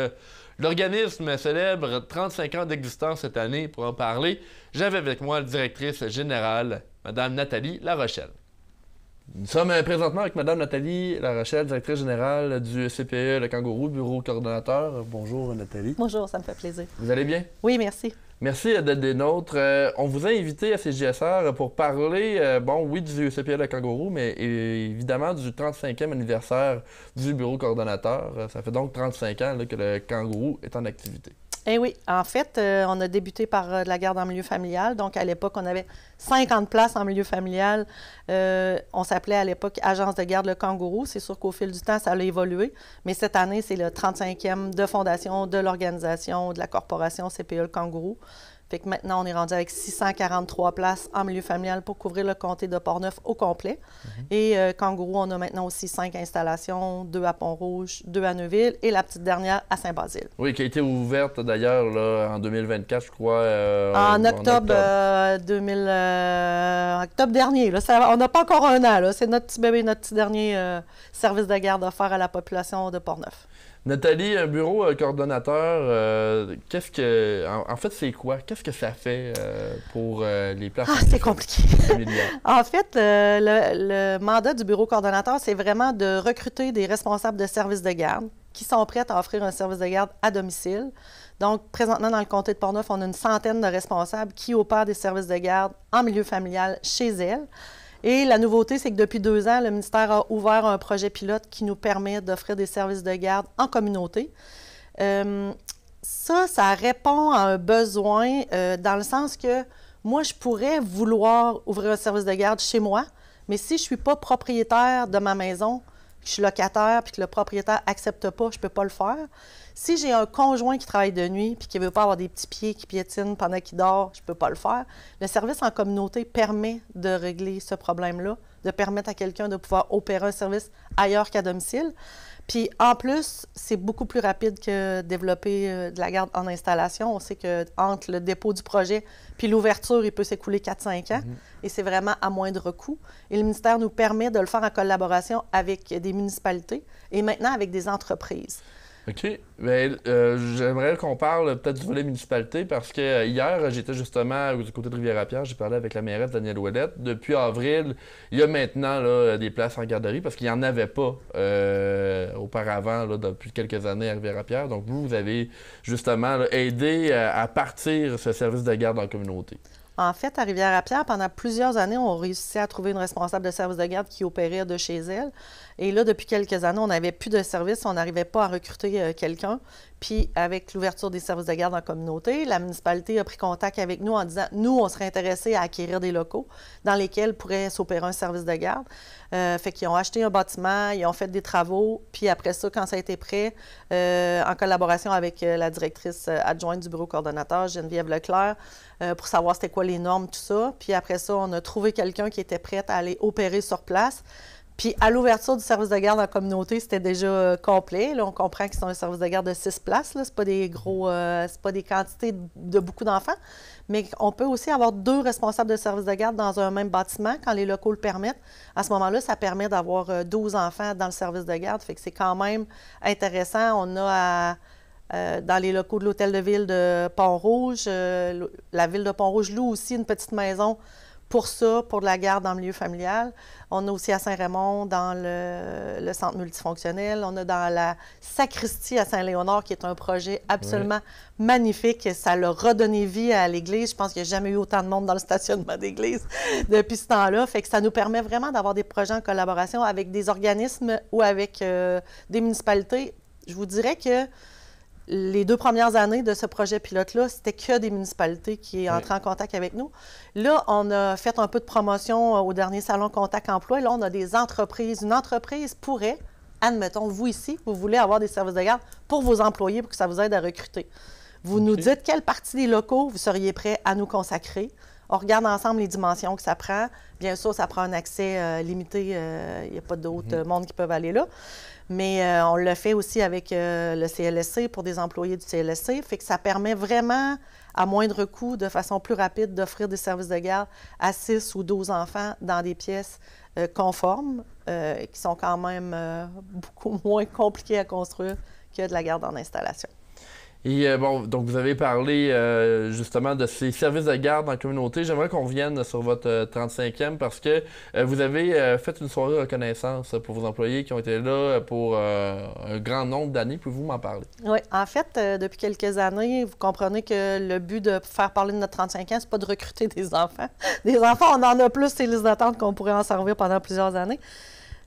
L'organisme célèbre 35 ans d'existence cette année. Pour en parler, j'avais avec moi la directrice générale, Mme Nathalie Larochelle. Nous sommes présentement avec Mme Nathalie Larochelle, directrice générale du CPE Le Kangourou, bureau coordonnateur. Bonjour Nathalie. Bonjour, ça me fait plaisir. Vous allez bien? Oui, merci. Merci d'être des nôtres. On vous a invité à CJSR pour parler, oui, du CPE Le Kangourou, mais évidemment du 35e anniversaire du bureau coordonnateur. Ça fait donc 35 ans là, que le Kangourou est en activité. Eh oui, en fait, on a débuté par de la garde en milieu familial. Donc, à l'époque, on avait 50 places en milieu familial. On s'appelait à l'époque Agence de garde Le Kangourou. C'est sûr qu'au fil du temps, ça a évolué. Mais cette année, c'est le 35e de fondation de l'organisation de la corporation CPE Le Kangourou. Fait que maintenant, on est rendu avec 643 places en milieu familial pour couvrir le comté de Portneuf au complet. Et Kangourou, on a maintenant aussi 5 installations, 2 à Pont-Rouge, 2 à Neuville et la petite dernière à Saint-Basile. Oui, qui a été ouverte d'ailleurs en 2024, je crois. En octobre, octobre dernier. Là, on n'a pas encore un an. C'est notre petit bébé, notre petit dernier service de garde offert à la population de Portneuf. Nathalie, un bureau coordonnateur, en fait, c'est quoi? Qu'est-ce que ça fait pour les places? Ah, c'est compliqué. En fait, le mandat du bureau coordonnateur, c'est vraiment de recruter des responsables de services de garde qui sont prêts à offrir un service de garde à domicile. Donc, présentement, dans le comté de Portneuf, on a une centaine de responsables qui opèrent des services de garde en milieu familial chez elles. Et la nouveauté, c'est que depuis 2 ans, le ministère a ouvert un projet pilote qui nous permet d'offrir des services de garde en communauté. Ça répond à un besoin dans le sens que moi, je pourrais vouloir ouvrir un service de garde chez moi, mais si je ne suis pas propriétaire de ma maison, que je suis locataire puis que le propriétaire n'accepte pas, je ne peux pas le faire. Si j'ai un conjoint qui travaille de nuit puis qui ne veut pas avoir des petits pieds qui piétinent pendant qu'il dort, je ne peux pas le faire. Le service en communauté permet de régler ce problème-là, de permettre à quelqu'un de pouvoir opérer un service ailleurs qu'à domicile. Puis en plus, c'est beaucoup plus rapide que développer de la garde en installation. On sait qu'entre le dépôt du projet puis l'ouverture, il peut s'écouler 4-5 ans. Et c'est vraiment à moindre coût. Et le ministère nous permet de le faire en collaboration avec des municipalités et maintenant avec des entreprises. OK. Bien, j'aimerais qu'on parle peut-être du volet municipalité parce que hier, j'étais justement du côté de Rivière-à-Pierre, j'ai parlé avec la mairesse Danielle Ouellette. Depuis avril, il y a maintenant là, des places en garderie parce qu'il n'y en avait pas auparavant, là, depuis quelques années à Rivière-à-Pierre. Donc, vous avez justement là, aidé à partir ce service de garde en communauté. En fait, à Rivière-à-Pierre, pendant plusieurs années, on réussissait à trouver une responsable de service de garde qui opérait de chez elle. Et là, depuis quelques années, on n'avait plus de service, on n'arrivait pas à recruter quelqu'un. Puis, avec l'ouverture des services de garde en communauté, la municipalité a pris contact avec nous en disant « Nous, on serait intéressés à acquérir des locaux dans lesquels pourrait s'opérer un service de garde. » Fait qu'ils ont acheté un bâtiment, ils ont fait des travaux. Puis après ça, quand ça a été prêt, en collaboration avec la directrice adjointe du bureau coordonnateur, Geneviève Leclerc, pour savoir c'était quoi les normes, tout ça. Puis après ça, on a trouvé quelqu'un qui était prêt à aller opérer sur place. Puis à l'ouverture du service de garde en communauté, c'était déjà complet. Là, on comprend que c'est un service de garde de 6 places. Ce n'est pas des gros, c'est pas des quantités de beaucoup d'enfants. Mais on peut aussi avoir 2 responsables de service de garde dans un même bâtiment quand les locaux le permettent. À ce moment-là, ça permet d'avoir 12 enfants dans le service de garde. Fait que c'est quand même intéressant. On a dans les locaux de l'Hôtel de Ville de Pont-Rouge, la Ville de Pont-Rouge loue aussi une petite maison pour ça, pour de la garde en milieu familial. On a aussi à Saint-Raymond, dans le centre multifonctionnel. On a dans la sacristie à Saint-Léonard, qui est un projet absolument magnifique. Ça l'a redonné vie à l'église. Je pense qu'il n'y a jamais eu autant de monde dans le stationnement d'église depuis ce temps-là. Fait que ça nous permet vraiment d'avoir des projets en collaboration avec des organismes ou avec des municipalités. Je vous dirais que les 2 premières années de ce projet pilote-là, c'était que des municipalités qui entraient en contact avec nous. Là, on a fait un peu de promotion au dernier salon Contact Emploi. Là, on a des entreprises. Une entreprise pourrait, admettons, vous ici, vous voulez avoir des services de garde pour vos employés pour que ça vous aide à recruter. Vous nous dites quelle partie des locaux vous seriez prêt à nous consacrer. On regarde ensemble les dimensions que ça prend. Bien sûr, ça prend un accès limité. Il n'y a pas d'autres mondes qui peuvent aller là. Mais on le fait aussi avec le CLSC pour des employés du CLSC. Fait que ça permet vraiment, à moindre coût, de façon plus rapide, d'offrir des services de garde à 6 ou 12 enfants dans des pièces conformes, qui sont quand même beaucoup moins compliquées à construire que de la garde en installation. Et bon, donc vous avez parlé justement de ces services de garde en communauté. J'aimerais qu'on revienne sur votre 35e parce que vous avez fait une soirée de reconnaissance pour vos employés qui ont été là pour un grand nombre d'années. Pouvez-vous m'en parler? Oui, en fait, depuis quelques années, vous comprenez que le but de faire parler de notre 35 ans, c'est pas de recruter des enfants. Des enfants, on en a plus, c'est listes d'attente qu'on pourrait en servir pendant plusieurs années.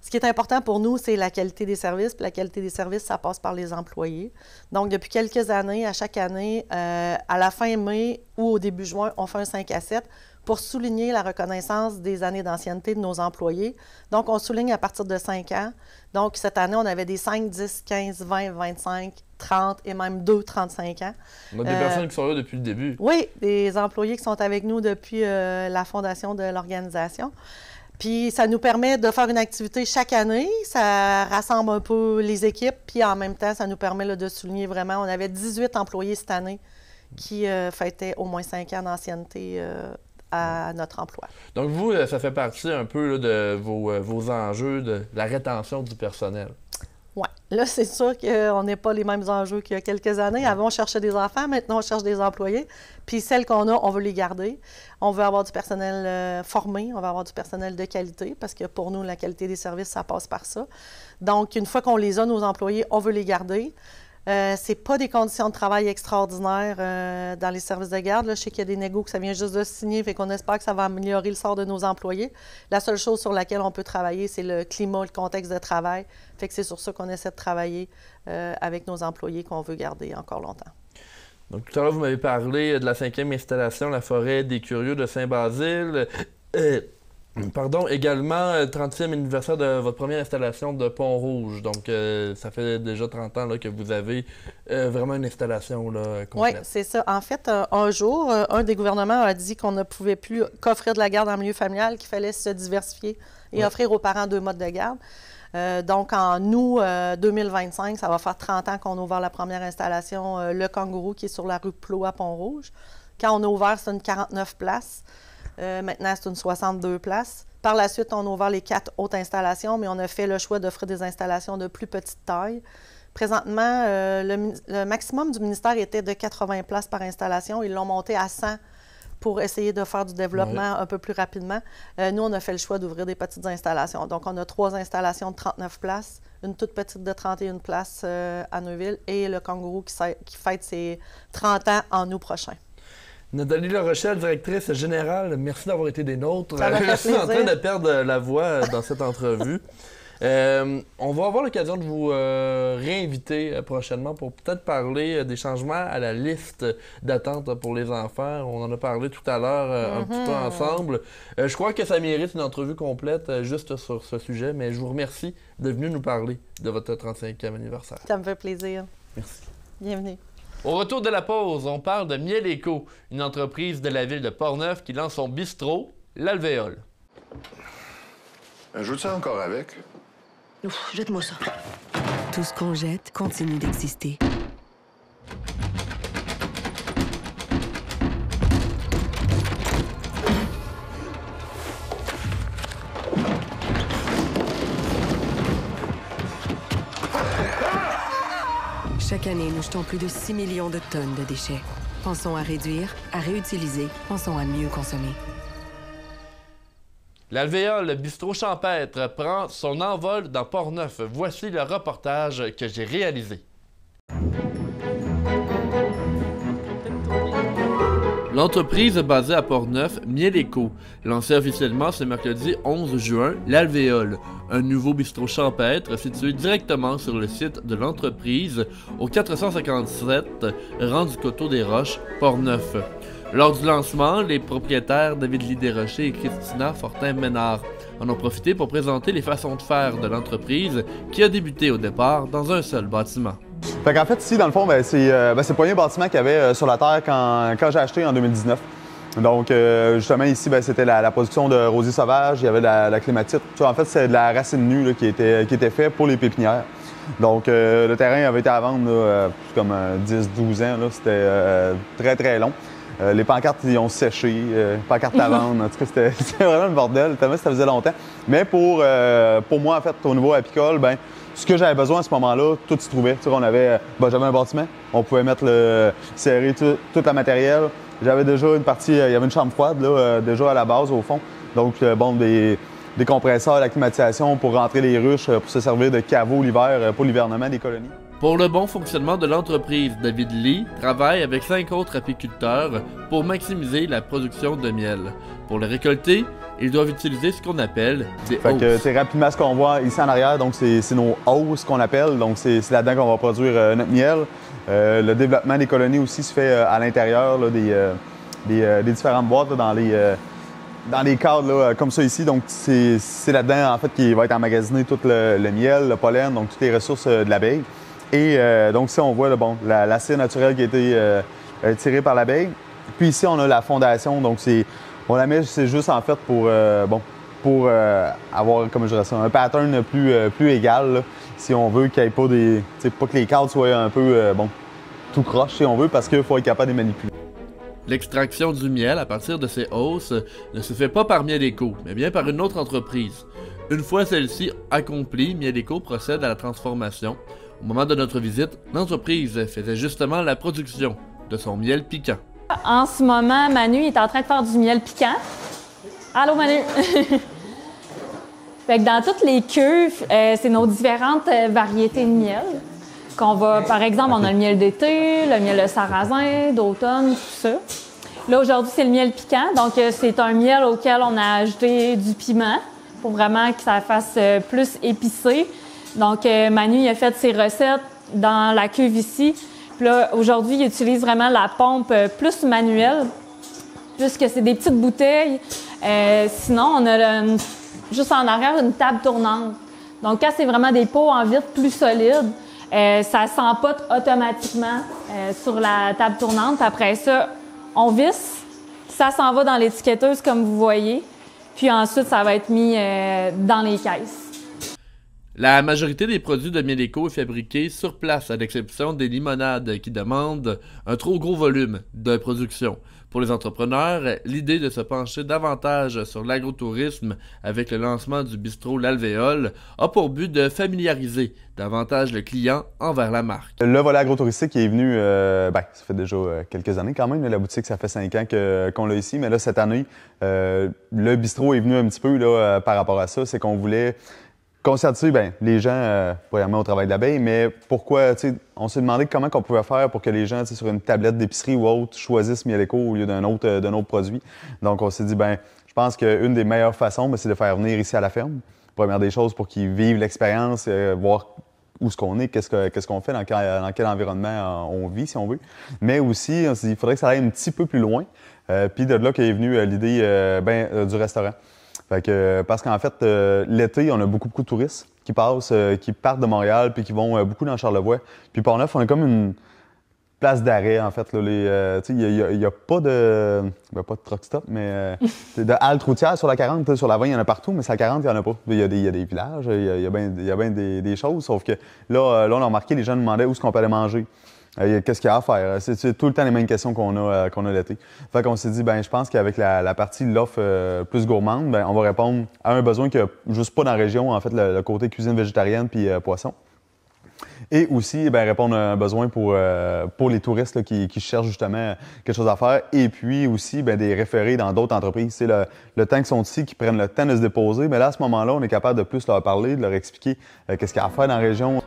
Ce qui est important pour nous, c'est la qualité des services. Puis la qualité des services, ça passe par les employés. Donc, depuis quelques années, à chaque année, à la fin mai ou au début juin, on fait un 5 à 7 pour souligner la reconnaissance des années d'ancienneté de nos employés. Donc, on souligne à partir de 5 ans. Donc, cette année, on avait des 5, 10, 15, 20, 25, 30 et même 2, 35 ans. On a des personnes qui sont là depuis le début. Oui, des employés qui sont avec nous depuis la fondation de l'organisation. Puis ça nous permet de faire une activité chaque année. Ça rassemble un peu les équipes. Puis en même temps, ça nous permet là, de souligner vraiment. On avait 18 employés cette année qui fêtaient au moins 5 ans d'ancienneté à notre emploi. Donc vous, ça fait partie un peu là, de vos enjeux de la rétention du personnel. Oui. Là, c'est sûr qu'on n'est pas les mêmes enjeux qu'il y a quelques années. Avant, on cherchait des enfants. Maintenant, on cherche des employés. Puis celles qu'on a, on veut les garder. On veut avoir du personnel formé. On veut avoir du personnel de qualité parce que pour nous, la qualité des services, ça passe par ça. Donc, une fois qu'on les a, nos employés, on veut les garder. C'est pas des conditions de travail extraordinaires dans les services de garde. Là, je sais qu'il y a des négos que ça vient juste de signer, fait qu'on espère que ça va améliorer le sort de nos employés. La seule chose sur laquelle on peut travailler, c'est le climat, le contexte de travail. Fait que c'est sur ça qu'on essaie de travailler avec nos employés qu'on veut garder encore longtemps. Donc, tout à l'heure, vous m'avez parlé de la 5e installation, la forêt des curieux de Saint-Basile. Pardon, également, 30e anniversaire de votre première installation de Pont-Rouge. Donc, ça fait déjà 30 ans là, que vous avez vraiment une installation là, complète. Oui, c'est ça. En fait, un jour, un des gouvernements a dit qu'on ne pouvait plus qu'offrir de la garde en milieu familial, qu'il fallait se diversifier et offrir aux parents 2 modes de garde. Donc, en août 2025, ça va faire 30 ans qu'on a ouvert la première installation, le Kangourou, qui est sur la rue Plot à Pont-Rouge. Quand on a ouvert, c'est une 49 places. Maintenant, c'est une 62 places. Par la suite, on a ouvert les 4 autres installations, mais on a fait le choix d'offrir des installations de plus petite taille. Présentement, le maximum du ministère était de 80 places par installation. Ils l'ont monté à 100 pour essayer de faire du développement un peu plus rapidement. Nous, on a fait le choix d'ouvrir des petites installations. Donc, on a 3 installations de 39 places, une toute petite de 31 places à Neuville et le Kangourou qui fête ses 30 ans en août prochain. Nathalie Larochelle, directrice générale, merci d'avoir été des nôtres. Je suis en train de perdre la voix dans cette entrevue. On va avoir l'occasion de vous réinviter prochainement pour peut-être parler des changements à la liste d'attente pour les enfants. On en a parlé tout à l'heure un petit peu ensemble. Je crois que ça mérite une entrevue complète juste sur ce sujet, mais je vous remercie de venir nous parler de votre 35e anniversaire. Ça me fait plaisir. Merci. Bienvenue. Au retour de la pause, on parle de Miel Éco, une entreprise de la ville de Portneuf qui lance son bistrot, l'Alvéole. Joue-tu encore avec? Ouf, jette-moi ça. Tout ce qu'on jette continue d'exister. Chaque année, nous jetons plus de 6 millions de tonnes de déchets. Pensons à réduire, à réutiliser, pensons à mieux consommer. L'Alvéole, le bistrot champêtre, prend son envol dans Portneuf. Voici le reportage que j'ai réalisé. L'entreprise basée à Portneuf, Miel Éco, lancée officiellement ce mercredi 11 juin, l'Alvéole, un nouveau bistrot champêtre situé directement sur le site de l'entreprise au 457 rang du Coteau des Roches, Portneuf. Lors du lancement, les propriétaires David Lee Desrochers et Christina Fortin-Ménard en ont profité pour présenter les façons de faire de l'entreprise qui a débuté au départ dans un seul bâtiment. Fait qu'en fait, ici, dans le fond, c'est le premier bâtiment qu'il y avait sur la Terre quand j'ai acheté en 2019. Donc, justement, ici, c'était la production de rosiers sauvages, il y avait de la clématite. En fait, c'est de la racine nue là, qui était fait pour les pépinières. Donc, le terrain avait été à vendre là, comme 10-12 ans. C'était très, très long. Les pancartes, ils ont séché. Pancartes à vendre. En tout cas, c'était vraiment le bordel, tellement ça faisait longtemps. Mais pour moi, en fait, au niveau apicole, ce que j'avais besoin à ce moment-là, tout s'y trouvait. On avait, j'avais un bâtiment, on pouvait serrer tout le matériel. J'avais déjà une partie, il y avait une chambre froide là, déjà à la base, au fond. Donc, des compresseurs, la climatisation pour rentrer les ruches, pour se servir de caveau l'hiver, pour l'hivernement des colonies. Pour le bon fonctionnement de l'entreprise, David Lee travaille avec 5 autres apiculteurs pour maximiser la production de miel. Pour le récolter, ils doivent utiliser ce qu'on appelle des hausses. C'est rapidement ce qu'on voit ici en arrière, donc c'est nos hausses qu'on appelle, donc c'est là-dedans qu'on va produire notre miel. Le développement des colonies aussi se fait à l'intérieur des différentes boîtes là, dans les cadres là, comme ça ici. Donc c'est là-dedans en fait qu'il va être emmagasiné tout le miel, le pollen, donc toutes les ressources de l'abeille. Et donc ici on voit la cire naturelle qui a été tirée par l'abeille. Puis ici on a la fondation, donc on la met, c'est juste en fait pour avoir, comme je dirais ça, un pattern plus égal, là, si on veut qu'il n'y ait pas que les cadres soient un peu tout croche si on veut, parce qu'il faut être capable de les manipuler. L'extraction du miel à partir de ces hausses ne se fait pas par Miel Éco, mais bien par une autre entreprise. Une fois celle-ci accomplie, Miel Éco procède à la transformation. Au moment de notre visite, l'entreprise faisait justement la production de son miel piquant. En ce moment, Manu est en train de faire du miel piquant. Allô, Manu! Fait que dans toutes les cuves, c'est nos différentes variétés de miel. Par exemple, on a le miel d'été, le miel de sarrasin, d'automne, tout ça. Là, aujourd'hui, c'est le miel piquant. Donc, c'est un miel auquel on a ajouté du piment pour vraiment que ça fasse plus épicé. Donc, Manu, il a fait ses recettes dans la cuve ici. Puis là, aujourd'hui, il utilise vraiment la pompe plus manuelle, puisque c'est des petites bouteilles. Sinon, on a juste en arrière une table tournante. Donc, quand c'est vraiment des pots en vitre plus solides, ça s'empote automatiquement sur la table tournante. Puis après ça, on visse. Ça s'en va dans l'étiquetteuse, comme vous voyez. Puis ensuite, ça va être mis dans les caisses. La majorité des produits de Miel Éco est fabriquée sur place, à l'exception des limonades qui demandent un trop gros volume de production. Pour les entrepreneurs, l'idée de se pencher davantage sur l'agrotourisme avec le lancement du bistrot L'Alvéole a pour but de familiariser davantage le client envers la marque. Le volet agrotouristique est venu, ça fait déjà quelques années quand même. La boutique, ça fait 5 ans qu'on l'a ici, mais là, cette année, le bistrot est venu un petit peu là, par rapport à ça. C'est qu'on voulait conscientiser les gens, premièrement au travail de l'abeille, mais pourquoi, on s'est demandé comment on pouvait faire pour que les gens, sur une tablette d'épicerie ou autre, choisissent Miel Éco au lieu d'un autre produit. Donc, on s'est dit, je pense qu'une des meilleures façons, c'est de faire venir ici à la ferme. Première des choses pour qu'ils vivent l'expérience, voir où est-ce qu'on est, qu'est-ce qu'on fait, dans quel environnement on vit, si on veut. Mais aussi, on s'est dit, il faudrait que ça aille un petit peu plus loin. Puis de là qu'est venue l'idée du restaurant. Fait que, parce qu'en fait, l'été, on a beaucoup de touristes qui passent, qui partent de Montréal puis qui vont beaucoup dans Charlevoix. Puis Portneuf, on a comme place d'arrêt, en fait. Il n'y a pas de... pas de truck stop, mais de halte routière sur la 40. Sur la 20, il y en a partout, mais sur la 40, il n'y en a pas. Il y a des villages, il y a bien des choses, sauf que là, on a remarqué, les gens nous demandaient où est-ce qu'on peut aller manger. Qu'est-ce qu'il y a à faire? C'est tout le temps les mêmes questions qu'on a l'été. Fait qu'on s'est dit, je pense qu'avec la partie de l'offre plus gourmande, on va répondre à un besoin qu'il n'y a juste pas dans la région, en fait, le côté cuisine végétarienne puis poisson. Et aussi, répondre à un besoin pour les touristes là, qui cherchent justement quelque chose à faire. Et puis aussi, des référés dans d'autres entreprises. C'est le temps qu'ils sont ici, qu'ils prennent le temps de se déposer. Mais là, à ce moment-là, on est capable de plus leur parler, de leur expliquer qu'est-ce qu'il y a à faire dans la région.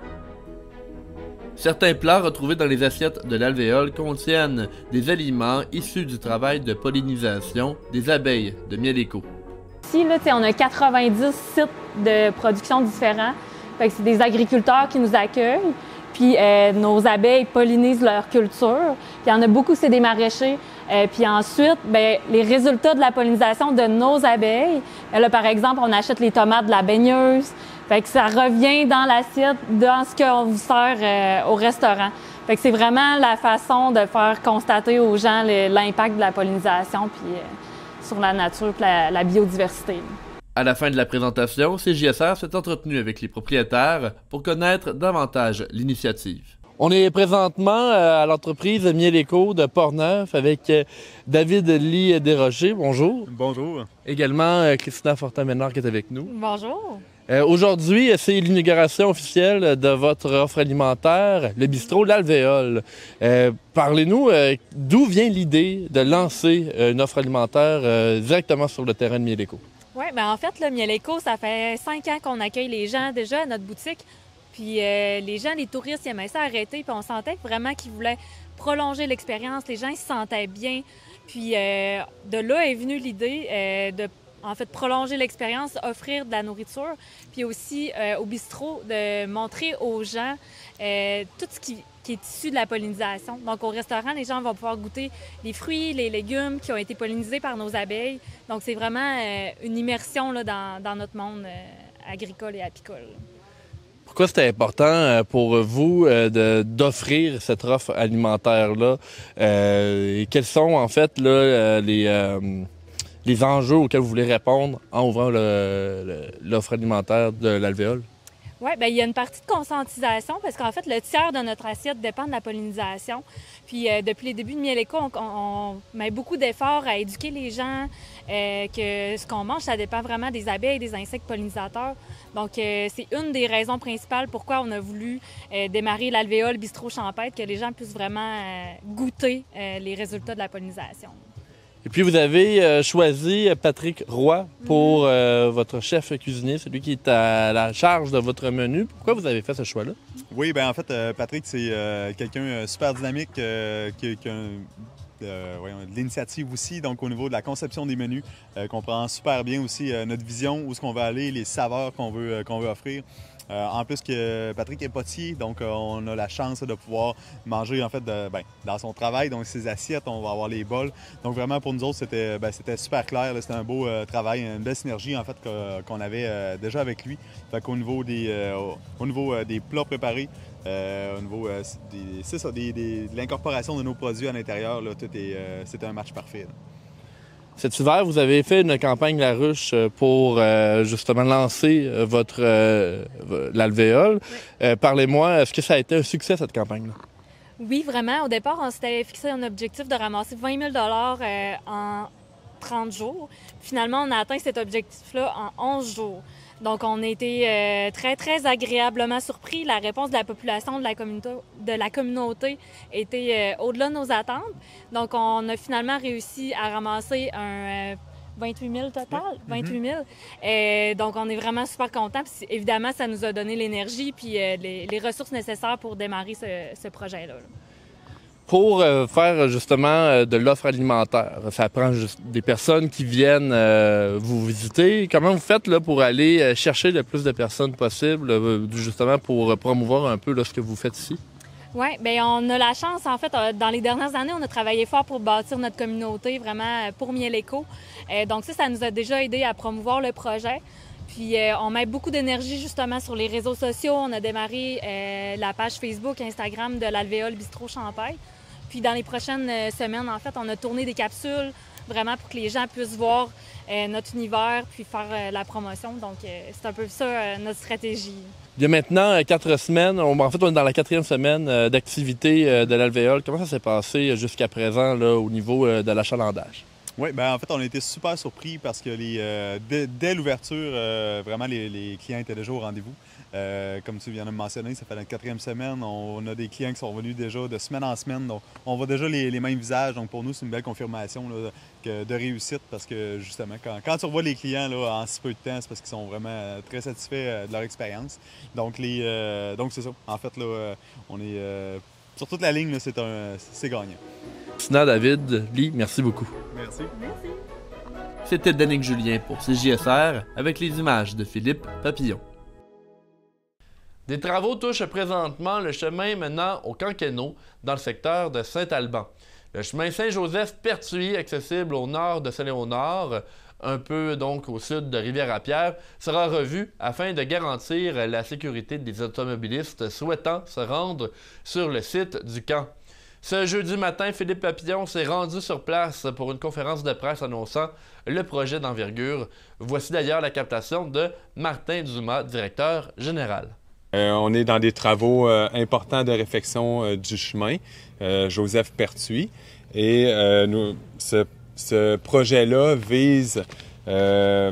Certains plats retrouvés dans les assiettes de l'alvéole contiennent des aliments issus du travail de pollinisation des abeilles de Miel-Éco. Ici, là, on a 90 sites de production différents. Fait que c'est des agriculteurs qui nous accueillent. Puis nos abeilles pollinisent leur culture. Puis il y en a beaucoup, c'est des maraîchers. Puis ensuite, les résultats de la pollinisation de nos abeilles, là, par exemple, on achète les tomates de la baigneuse. Fait que ça revient dans l'assiette, dans ce qu'on vous sert au restaurant. Fait que c'est vraiment la façon de faire constater aux gens l'impact de la pollinisation puis sur la nature et la biodiversité. À la fin de la présentation, CJSR s'est entretenu avec les propriétaires pour connaître davantage l'initiative. On est présentement à l'entreprise Miel-Éco de Portneuf avec David Lee Desrochers. Bonjour. Bonjour. Également Christina Fortin-Ménard qui est avec nous. Bonjour. Aujourd'hui, c'est l'inauguration officielle de votre offre alimentaire, le bistrot L'Alvéole. Parlez-nous, d'où vient l'idée de lancer une offre alimentaire directement sur le terrain de Miel-Éco? Oui, en fait, là, Miel-Éco, ça fait 5 ans qu'on accueille les gens déjà à notre boutique. Puis les gens, les touristes, ils aimaient ça arrêter. Puis on sentait vraiment qu'ils voulaient prolonger l'expérience. Les gens, ils se sentaient bien. Puis de là est venue l'idée de prolonger l'expérience, offrir de la nourriture. Puis aussi au bistrot, de montrer aux gens tout ce qui est issu de la pollinisation. Donc, au restaurant, les gens vont pouvoir goûter les fruits, les légumes qui ont été pollinisés par nos abeilles. Donc, c'est vraiment une immersion là, dans notre monde agricole et apicole. Pourquoi c'était important pour vous d'offrir cette offre alimentaire-là? Et quels sont, en fait, là, les enjeux auxquels vous voulez répondre en ouvrant l'offre alimentaire de l'alvéole? Oui, il y a une partie de conscientisation parce qu'en fait, le tiers de notre assiette dépend de la pollinisation. Puis depuis les débuts de Miel-Éco, on met beaucoup d'efforts à éduquer les gens que ce qu'on mange, ça dépend vraiment des abeilles et des insectes pollinisateurs. Donc, c'est une des raisons principales pourquoi on a voulu démarrer l'alvéole bistrot champêtre, que les gens puissent vraiment goûter les résultats de la pollinisation. Et puis, vous avez choisi Patrick Roy pour votre chef cuisinier, celui qui est à la charge de votre menu. Pourquoi vous avez fait ce choix-là? Oui, en fait, Patrick, c'est quelqu'un super dynamique qui a de l'initiative aussi, donc au niveau de la conception des menus, comprend super bien aussi notre vision, où est-ce qu'on veut aller, les saveurs qu'on veut offrir. En plus que Patrick est potier, donc on a la chance de pouvoir manger en fait dans son travail, donc ses assiettes, on va avoir les bols. Donc vraiment pour nous autres, c'était super clair, c'était un beau travail, une belle synergie en fait qu'on avait déjà avec lui. Fait qu'au niveau des plats préparés, au niveau de l'incorporation de nos produits à l'intérieur, c'était un match parfait. Là. Cet hiver, vous avez fait une campagne La Ruche pour justement lancer votre l'alvéole. Oui. Parlez-moi, est-ce que ça a été un succès, cette campagne-là? Oui, vraiment. Au départ, on s'était fixé un objectif de ramasser 20 000 en 30 jours. Finalement, on a atteint cet objectif-là en 11 jours. Donc, on a été très, très agréablement surpris. La réponse de la population, de la communauté était au-delà de nos attentes. Donc, on a finalement réussi à ramasser un 28 000 total. 28 000. Donc, on est vraiment super contents. Puis, évidemment, ça nous a donné l'énergie puis les ressources nécessaires pour démarrer ce projet-là. Pour faire justement de l'offre alimentaire, ça prend juste des personnes qui viennent vous visiter. Comment vous faites là, pour aller chercher le plus de personnes possible, justement pour promouvoir un peu là, ce que vous faites ici? Oui, bien on a la chance, en fait, dans les dernières années, on a travaillé fort pour bâtir notre communauté, vraiment pour Miel-Éco. Donc ça nous a déjà aidé à promouvoir le projet. Puis on met beaucoup d'énergie justement sur les réseaux sociaux. On a démarré la page Facebook, Instagram de l'Alvéole Bistrot Champêtre. Donc on a vraiment Puis dans les prochaines semaines, en fait, on a tourné des capsules vraiment pour que les gens puissent voir notre univers puis faire la promotion. Donc, c'est un peu ça notre stratégie. Il y a maintenant 4 semaines, en fait, on est dans la 4e semaine d'activité de l'Alvéole. Comment ça s'est passé jusqu'à présent là, au niveau de l'achalandage? Oui, en fait, on a été super surpris parce que dès l'ouverture, vraiment, les clients étaient déjà au rendez-vous. Comme tu viens de me mentionner, ça fait la 4e semaine. On a des clients qui sont venus déjà de semaine en semaine. Donc, on voit déjà les mêmes visages. Donc, pour nous, c'est une belle confirmation là, de réussite parce que, justement, quand tu revois les clients là, en si peu de temps, c'est parce qu'ils sont vraiment très satisfaits de leur expérience. Donc, c'est ça. En fait, là, on est sur toute la ligne, là, c'est gagnant. Sinon, David, Lee, merci beaucoup. Merci. Merci. C'était Danick Julien pour CJSR avec les images de Philippe Papillon. Des travaux touchent présentement le chemin menant au Canqueno dans le secteur de Saint-Alban. Le chemin Saint-Joseph-Pertuis, accessible au nord de Saint-Léonard, un peu donc au sud de Rivière-à-Pierre, sera revu afin de garantir la sécurité des automobilistes souhaitant se rendre sur le site du camp. Ce jeudi matin, Philippe Papillon s'est rendu sur place pour une conférence de presse annonçant le projet d'envergure. Voici d'ailleurs la captation de Martin Dumas, directeur général. On est dans des travaux importants de réfection du chemin, Joseph-Pertuis. Et ce projet-là vise à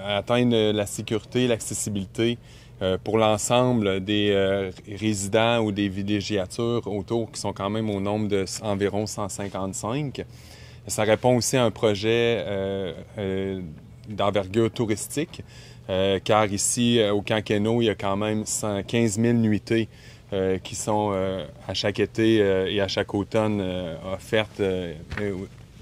atteindre la sécurité et l'accessibilité pour l'ensemble des résidents ou des villégiatures autour qui sont quand même au nombre d'environ 155. Ça répond aussi à un projet d'envergure touristique, car ici, au Canqueno, il y a quand même 15 000 nuitées qui sont à chaque été et à chaque automne offertes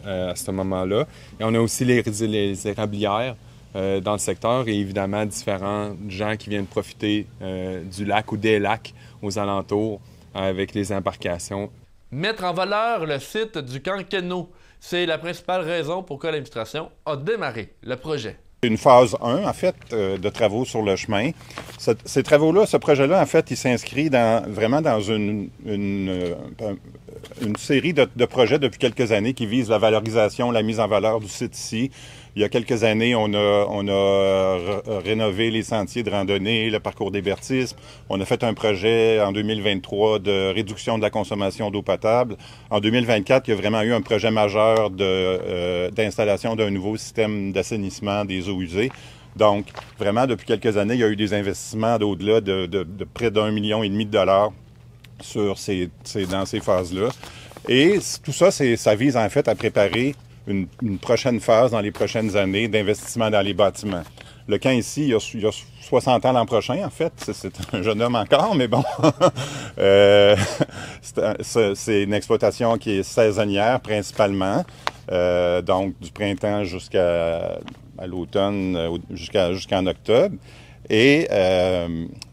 à ce moment-là. Et on a aussi les érablières dans le secteur et évidemment différents gens qui viennent profiter du lac ou des lacs aux alentours avec les embarcations. Mettre en valeur le site du Canqueno, c'est la principale raison pour laquelle l'administration a démarré le projet. Une phase 1, en fait, de travaux sur le chemin. Ces travaux-là, ce projet-là, en fait, il s'inscrit vraiment dans une série de projets depuis quelques années qui visent la valorisation, la mise en valeur du site ici. Il y a quelques années, on a rénové les sentiers de randonnée, le parcours d'hébertisme. On a fait un projet en 2023 de réduction de la consommation d'eau potable. En 2024, il y a vraiment eu un projet majeur d'installation d'un nouveau système d'assainissement des eaux usées. Donc, vraiment, depuis quelques années, il y a eu des investissements d'au-delà de près d'1,5 million de dollars dans ces phases-là. Et tout ça, ça vise en fait à préparer une prochaine phase dans les prochaines années d'investissement dans les bâtiments. Le camp ici, il y a 60 ans l'an prochain, en fait. C'est un jeune homme encore, mais bon. C'est une exploitation qui est saisonnière principalement, donc du printemps jusqu'à l'automne, jusqu'en octobre. Et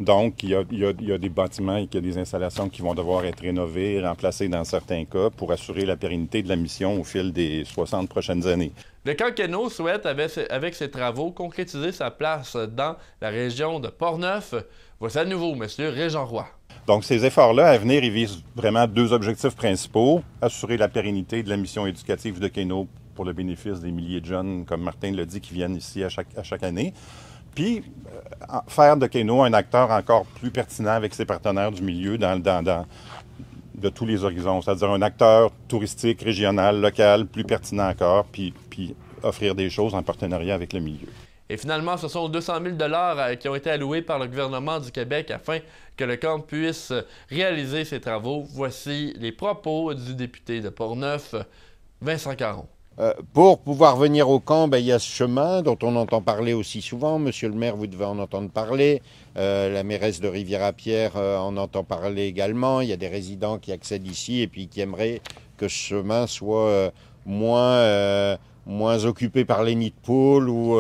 donc, il y a des bâtiments et il y a des installations qui vont devoir être rénovées, remplacées dans certains cas pour assurer la pérennité de la mission au fil des 60 prochaines années. Le Canqueno souhaite, avec ses travaux, concrétiser sa place dans la région de Portneuf. Voici à nouveau M. Régent Roy. Donc, ces efforts-là, à venir, ils visent vraiment 2 objectifs principaux. Assurer la pérennité de la mission éducative de Kéno pour le bénéfice des milliers de jeunes, comme Martin l'a dit, qui viennent ici à chaque année. Puis, faire de Kéno un acteur encore plus pertinent avec ses partenaires du milieu de tous les horizons, c'est-à-dire un acteur touristique, régional, local, plus pertinent encore, puis offrir des choses en partenariat avec le milieu. Et finalement, ce sont 200 000 $ qui ont été alloués par le gouvernement du Québec afin que le camp puisse réaliser ses travaux. Voici les propos du député de Portneuf, Vincent Caron. Pour pouvoir venir au camp, il y a ce chemin dont on entend parler aussi souvent. Monsieur le maire, vous devez en entendre parler. La mairesse de Rivière-à-Pierre en entend parler également. Il y a des résidents qui accèdent ici et puis qui aimeraient que ce chemin soit moins occupé par les nids de poules ou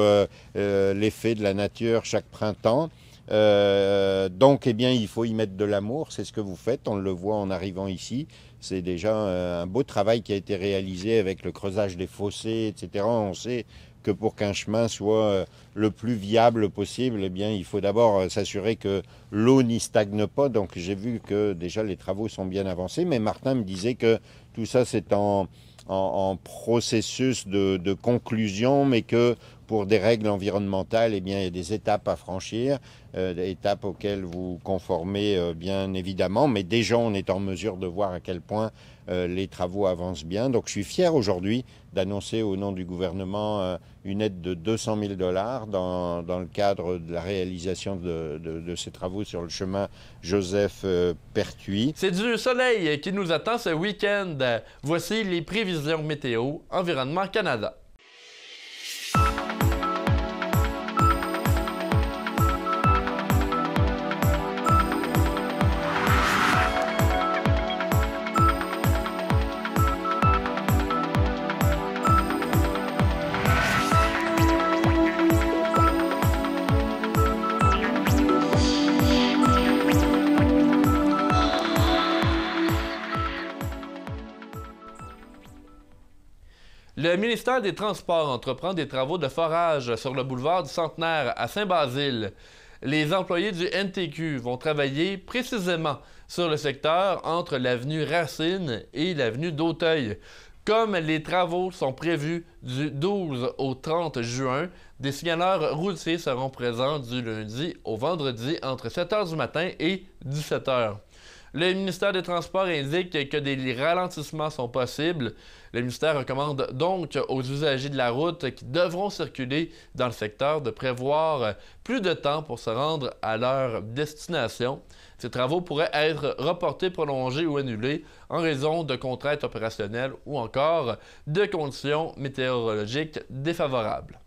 l'effet de la nature chaque printemps. Donc, eh bien, il faut y mettre de l'amour. C'est ce que vous faites. On le voit en arrivant ici. c'est déjà un beau travail qui a été réalisé avec le creusage des fossés, etc. On sait que pour qu'un chemin soit le plus viable possible, eh bien, il faut d'abord s'assurer que l'eau n'y stagne pas. Donc j'ai vu que déjà les travaux sont bien avancés, mais Martin me disait que tout ça c'est en processus de conclusion, mais que pour des règles environnementales, eh bien, il y a des étapes à franchir, des étapes auxquelles vous conformez bien évidemment, mais déjà on est en mesure de voir à quel point les travaux avancent bien. Donc je suis fier aujourd'hui d'annoncer au nom du gouvernement une aide de 200 000 $ dans le cadre de la réalisation de ces travaux sur le chemin Joseph-Pertuis. C'est du soleil qui nous attend ce week-end. Voici les prévisions météo Environnement Canada. Le ministère des Transports entreprend des travaux de forage sur le boulevard du Centenaire à Saint-Basile. Les employés du NTQ vont travailler précisément sur le secteur entre l'avenue Racine et l'avenue d'Auteuil. Comme les travaux sont prévus du 12 au 30 juin, des signaleurs routiers seront présents du lundi au vendredi entre 7 h du matin et 17 h. Le ministère des Transports indique que des ralentissements sont possibles. Le ministère recommande donc aux usagers de la route qui devront circuler dans le secteur de prévoir plus de temps pour se rendre à leur destination. Ces travaux pourraient être reportés, prolongés ou annulés en raison de contraintes opérationnelles ou encore de conditions météorologiques défavorables.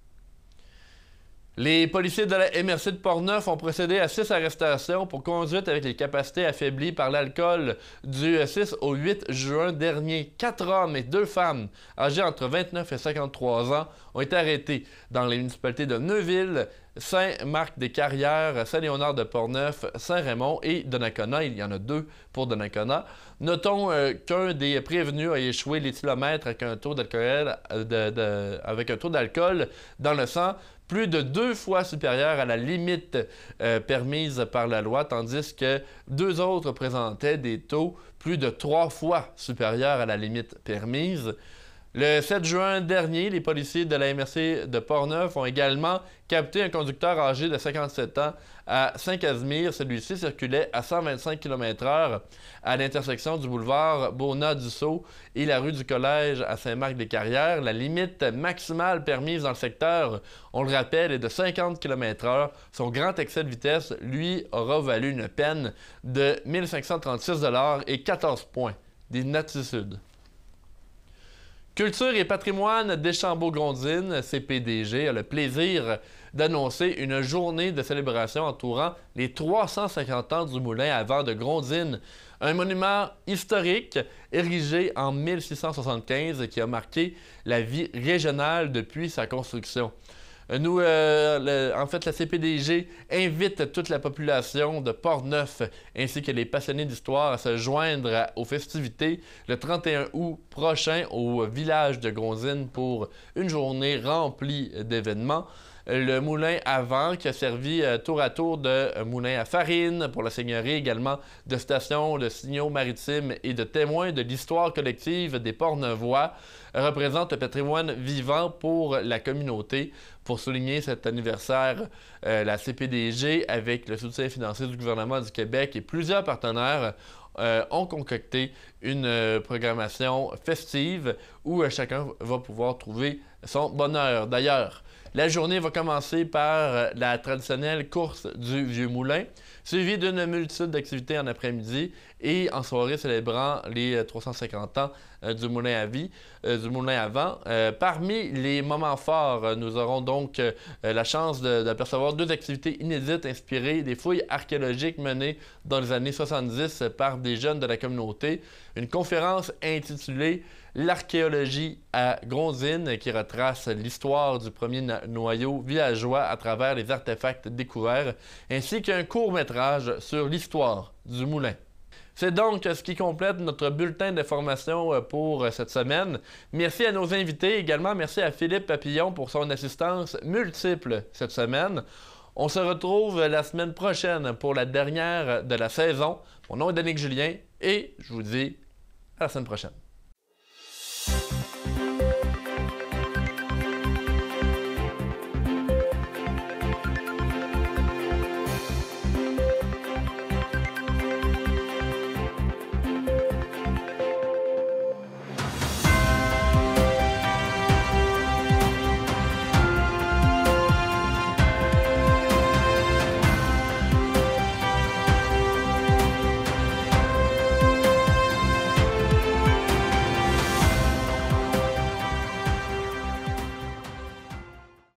Les policiers de la MRC de Portneuf ont procédé à 6 arrestations pour conduite avec les capacités affaiblies par l'alcool du 6 au 8 juin dernier. 4 hommes et 2 femmes âgés entre 29 et 53 ans ont été arrêtés dans les municipalités de Neuville, Saint-Marc-des-Carrières, Saint-Léonard de Portneuf, Saint-Raymond et Donnacona. Il y en a 2 pour Donnacona. Notons qu'un des prévenus a échoué l'éthylomètre avec un taux d'alcool dans le sang plus de 2 fois supérieur à la limite permise par la loi, tandis que 2 autres présentaient des taux plus de 3 fois supérieurs à la limite permise. Le 7 juin dernier, les policiers de la MRC de Portneuf ont également capté un conducteur âgé de 57 ans à Saint-Casimir. Celui-ci circulait à 125 km/h à l'intersection du boulevard Beauna-Dussault et la rue du Collège à Saint-Marc-des-Carrières. La limite maximale permise dans le secteur, on le rappelle, est de 50 km/h. Son grand excès de vitesse, lui, aura valu une peine de 1 536 $ et 14 points d'inaptitude. Culture et patrimoine Deschambault-Grondines, CPDG, a le plaisir d'annoncer une journée de célébration entourant les 350 ans du moulin à vent de Grondines, un monument historique érigé en 1675 qui a marqué la vie régionale depuis sa construction. Nous, en fait, la CPDG invite toute la population de Portneuf ainsi que les passionnés d'histoire à se joindre aux festivités le 31 août prochain au village de Grondines pour une journée remplie d'événements. Le moulin à vent qui a servi tour à tour de moulin à farine pour la seigneurie, également de station de signaux maritimes et de témoins de l'histoire collective des Portneuvois, représente un patrimoine vivant pour la communauté. Pour souligner cet anniversaire, la CPDG, avec le soutien financier du gouvernement du Québec et plusieurs partenaires, ont concocté une programmation festive où chacun va pouvoir trouver son bonheur. D'ailleurs, la journée va commencer par la traditionnelle course du Vieux Moulin, suivie d'une multitude d'activités en après-midi et en soirée célébrant les 350 ans du moulin à vent. Parmi les moments forts, nous aurons donc la chance d'apercevoir 2 activités inédites inspirées des fouilles archéologiques menées dans les années 70 par des jeunes de la communauté. Une conférence intitulée « L'archéologie à Grondines » qui retrace l'histoire du premier noyau villageois à travers les artefacts découverts, ainsi qu'un court-métrage sur l'histoire du moulin. C'est donc ce qui complète notre bulletin d'information pour cette semaine. Merci à nos invités. Également, merci à Philippe Papillon pour son assistance multiple cette semaine. On se retrouve la semaine prochaine pour la dernière de la saison. Mon nom est Danick Julien et je vous dis à la semaine prochaine.